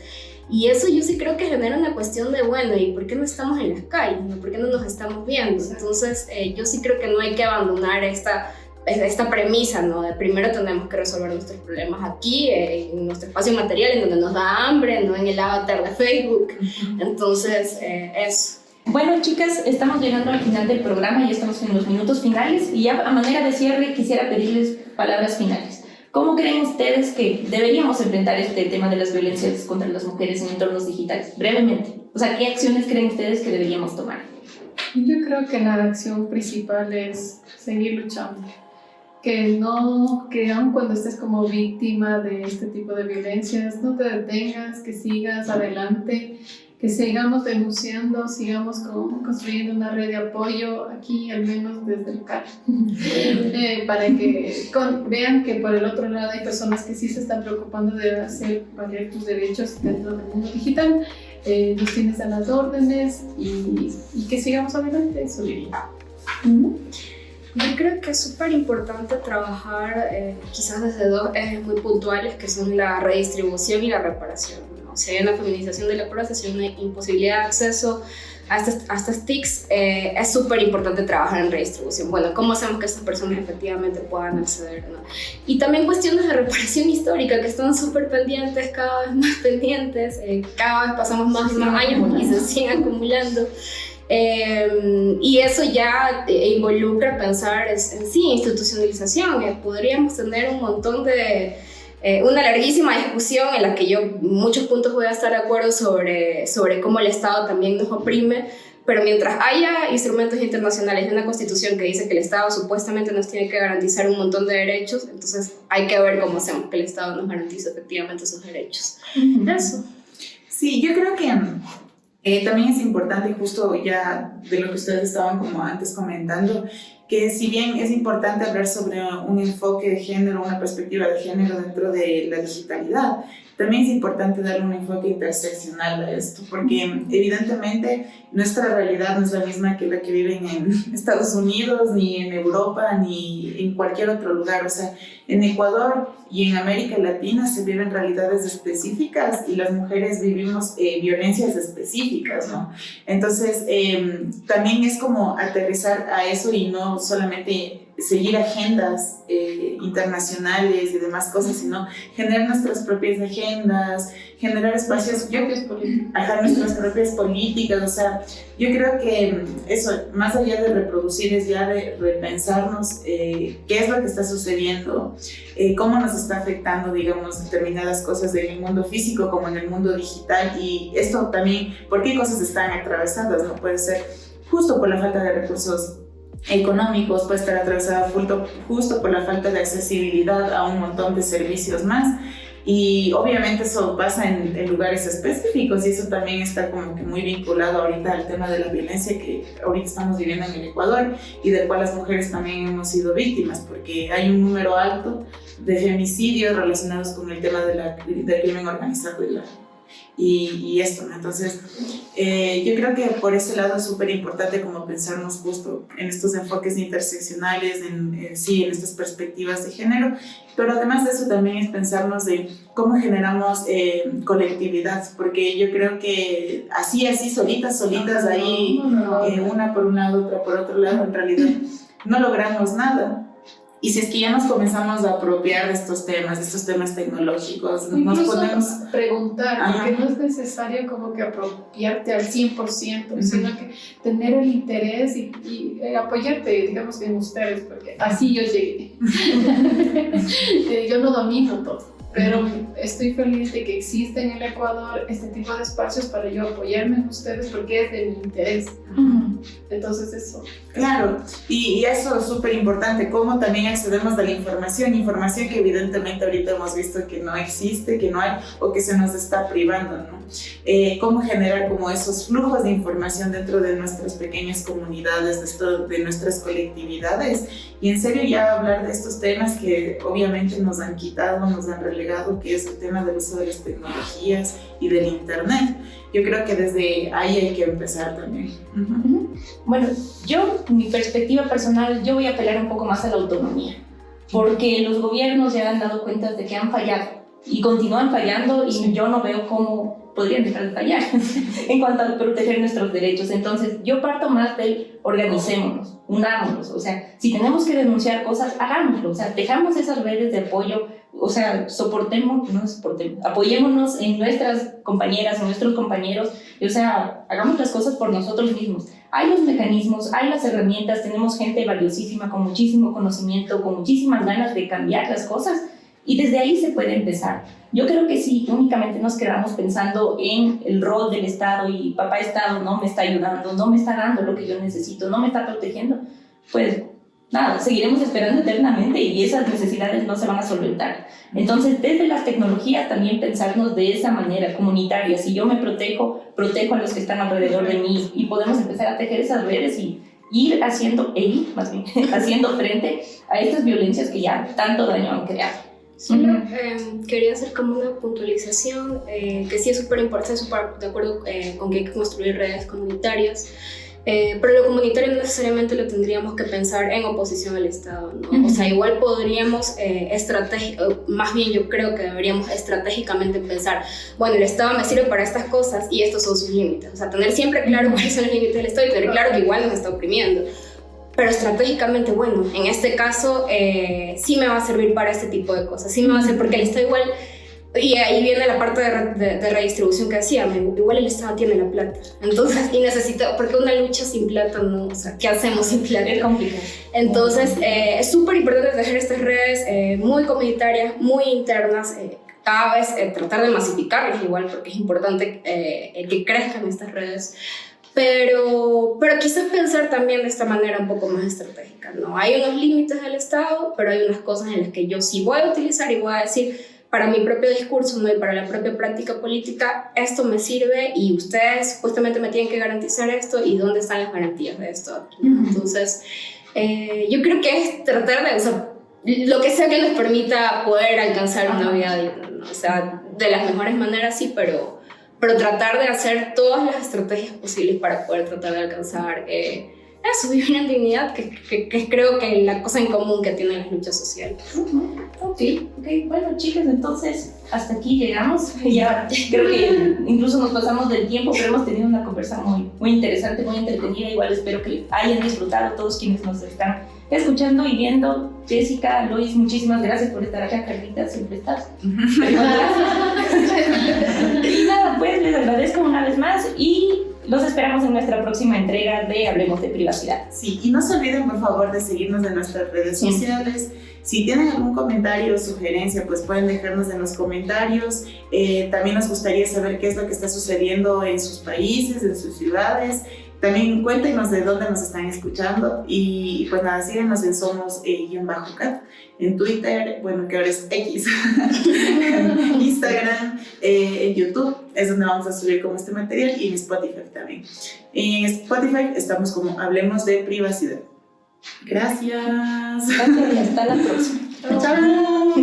Y eso yo sí creo que genera una cuestión de, bueno, ¿y por qué no estamos en las calles? ¿No? ¿Por qué no nos estamos viendo? Entonces, yo sí creo que no hay que abandonar esta premisa, ¿no? De primero tenemos que resolver nuestros problemas aquí, en nuestro espacio material, en donde nos da hambre, no en el avatar de Facebook. Entonces, eso. Bueno, chicas, estamos llegando al final del programa, ya estamos en los minutos finales y ya a manera de cierre quisiera pedirles palabras finales. ¿Cómo creen ustedes que deberíamos enfrentar este tema de las violencias contra las mujeres en entornos digitales? Brevemente, o sea, ¿qué acciones creen ustedes que deberíamos tomar? Yo creo que la acción principal es seguir luchando. Que aun cuando estés como víctima de este tipo de violencias, no te detengas, que sigas adelante, que sigamos denunciando, sigamos construyendo una red de apoyo aquí, al menos desde el CAR, para que vean que por el otro lado hay personas que sí se están preocupando de hacer valer tus derechos dentro del mundo digital. Los tienes a las órdenes y que sigamos adelante, eso diría. Yo creo que es súper importante trabajar quizás desde dos ejes muy puntuales, que son la redistribución y la reparación, ¿no? Si hay una feminización de la pobreza, si hay una imposibilidad de acceso a estas TICs, es súper importante trabajar en redistribución. Bueno, ¿cómo hacemos que estas personas efectivamente puedan acceder, ¿no? Y también cuestiones de reparación histórica que están súper pendientes, cada vez más pendientes, cada vez pasamos más y más años y se siguen acumulando. Y eso ya involucra pensar en sí, institucionalización. Podríamos tener un montón de una larguísima discusión en la que yo en muchos puntos voy a estar de acuerdo sobre cómo el Estado también nos oprime, pero mientras haya instrumentos internacionales y una constitución que dice que el Estado supuestamente nos tiene que garantizar un montón de derechos, entonces hay que ver cómo hacemos que el Estado nos garantice efectivamente esos derechos. Eso. Sí, yo creo que también es importante, justo ya de lo que ustedes estaban como antes comentando, que si bien es importante hablar sobre un enfoque de género, una perspectiva de género dentro de la digitalidad, también es importante darle un enfoque interseccional a esto, porque evidentemente nuestra realidad no es la misma que la que viven en Estados Unidos, ni en Europa, ni en cualquier otro lugar. O sea, en Ecuador y en América Latina se viven realidades específicas y las mujeres vivimos violencias específicas, ¿no? Entonces, también es como aterrizar a eso y no solamente seguir agendas internacionales y demás cosas, sino generar nuestras propias agendas, generar espacios, nuestras propias políticas. O sea, yo creo que eso, más allá de reproducir, es ya de repensarnos qué es lo que está sucediendo, cómo nos está afectando, digamos, determinadas cosas en el mundo físico como en el mundo digital, y esto también, ¿por qué cosas están atravesadas? No puede ser justo por la falta de recursos económicos, puede estar atravesada justo por la falta de accesibilidad a un montón de servicios más, y obviamente eso pasa en lugares específicos, y eso también está como que muy vinculado ahorita al tema de la violencia que ahorita estamos viviendo en el Ecuador y del cual las mujeres también hemos sido víctimas, porque hay un número alto de femicidios relacionados con el tema del crimen organizado y esto, ¿no? Entonces, yo creo que por ese lado es súper importante como pensarnos justo en estos enfoques interseccionales, en estas perspectivas de género, pero además de eso también es pensarnos de cómo generamos colectividad, porque yo creo que así solitas ahí, una por un lado, otra por otro lado, en realidad no logramos nada. Y si es que ya nos comenzamos a apropiar de estos temas tecnológicos, nos podemos preguntar, porque no es necesario como que apropiarte al 100%, sino que tener el interés y apoyarte, digamos, en ustedes, porque así yo llegué. Yo no domino todo, pero estoy feliz de que exista en el Ecuador este tipo de espacios para yo apoyarme en ustedes, porque es de mi interés. Entonces eso. Claro, y eso es súper importante, cómo también accedemos a la información que evidentemente ahorita hemos visto que no existe, que no hay, o que se nos está privando, ¿no? Cómo generar como esos flujos de información dentro de nuestras pequeñas comunidades, de nuestras colectividades, y en serio ya hablar de estos temas que obviamente nos han quitado, nos han relegado legado, que es el tema del uso de las tecnologías y del internet. Yo creo que desde ahí hay que empezar también. Bueno, yo, mi perspectiva personal, yo voy a apelar un poco más a la autonomía, porque los gobiernos ya han dado cuenta de que han fallado y continúan fallando, y yo no veo cómo podrían dejar de fallar en cuanto a proteger nuestros derechos. Entonces, yo parto más del organicémonos, unámonos, o sea, si tenemos que denunciar cosas, hagámoslo, o sea, dejamos esas redes de apoyo, o sea, apoyémonos en nuestras compañeras, en nuestros compañeros, y, o sea, hagamos las cosas por nosotros mismos. Hay los mecanismos, hay las herramientas, tenemos gente valiosísima con muchísimo conocimiento, con muchísimas ganas de cambiar las cosas, y desde ahí se puede empezar. Yo creo que si únicamente nos quedamos pensando en el rol del Estado y papá Estado no me está ayudando, no me está dando lo que yo necesito, no me está protegiendo, pues nada, seguiremos esperando eternamente y esas necesidades no se van a solventar. Entonces, desde las tecnologías también pensarnos de esa manera comunitaria. Si yo me protejo a los que están alrededor de mí, y podemos empezar a tejer esas redes y ir haciendo frente a estas violencias que ya tanto daño han creado. Solo quería hacer como una puntualización, que sí es súper importante, súper de acuerdo con que hay que construir redes comunitarias, pero lo comunitario no necesariamente lo tendríamos que pensar en oposición al Estado, ¿no? O sea, igual podríamos, más bien yo creo que deberíamos estratégicamente pensar, bueno, el Estado me sirve para estas cosas y estos son sus límites, o sea, tener siempre claro cuáles son los límites del Estado y tener claro que igual nos está oprimiendo. Pero estratégicamente, bueno, en este caso sí me va a servir para este tipo de cosas, sí me va a servir porque el Estado igual, y ahí viene la parte de redistribución que decía, igual el Estado tiene la plata, entonces, y necesita, porque una lucha sin plata, no, o sea, ¿qué hacemos sin plata? Es complicado. Entonces, es súper importante tejer estas redes muy comunitarias, muy internas, cada vez tratar de masificarlas igual, porque es importante que crezcan estas redes. Pero quizás pensar también de esta manera un poco más estratégica, ¿no? Hay unos límites del Estado, pero hay unas cosas en las que yo sí voy a utilizar y voy a decir, para mi propio discurso, ¿no? Y para la propia práctica política, esto me sirve y ustedes justamente me tienen que garantizar esto, y dónde están las garantías de esto. Entonces, yo creo que es tratar de, o sea, lo que sea que nos permita poder alcanzar una vida digna, ¿no? O sea, de las mejores maneras sí, pero tratar de hacer todas las estrategias posibles para poder tratar de alcanzar eso, vivir en dignidad, que creo que es la cosa en común que tienen las luchas sociales. Ok, bueno, chicas, entonces hasta aquí llegamos. Ya creo que incluso nos pasamos del tiempo, pero hemos tenido una conversa muy interesante, muy entretenida. Igual espero que hayan disfrutado todos quienes nos están escuchando y viendo. Jessica, Lois, muchísimas gracias por estar acá. Carlita, siempre estás. Y nada, pues les agradezco una vez más y los esperamos en nuestra próxima entrega de Hablemos de Privacidad. Sí, y no se olviden por favor de seguirnos en nuestras redes sociales. Si tienen algún comentario o sugerencia, pues pueden dejarnos en los comentarios. También nos gustaría saber qué es lo que está sucediendo en sus países, en sus ciudades. También cuéntenos de dónde nos están escuchando y pues nada, síguenos en Somos_Cat, en Twitter, bueno, que ahora es X, en Instagram, en YouTube, es donde vamos a subir como este material, y en Spotify también. En Spotify estamos como Hablemos de Privacidad. Gracias. Gracias y hasta la próxima. Chao.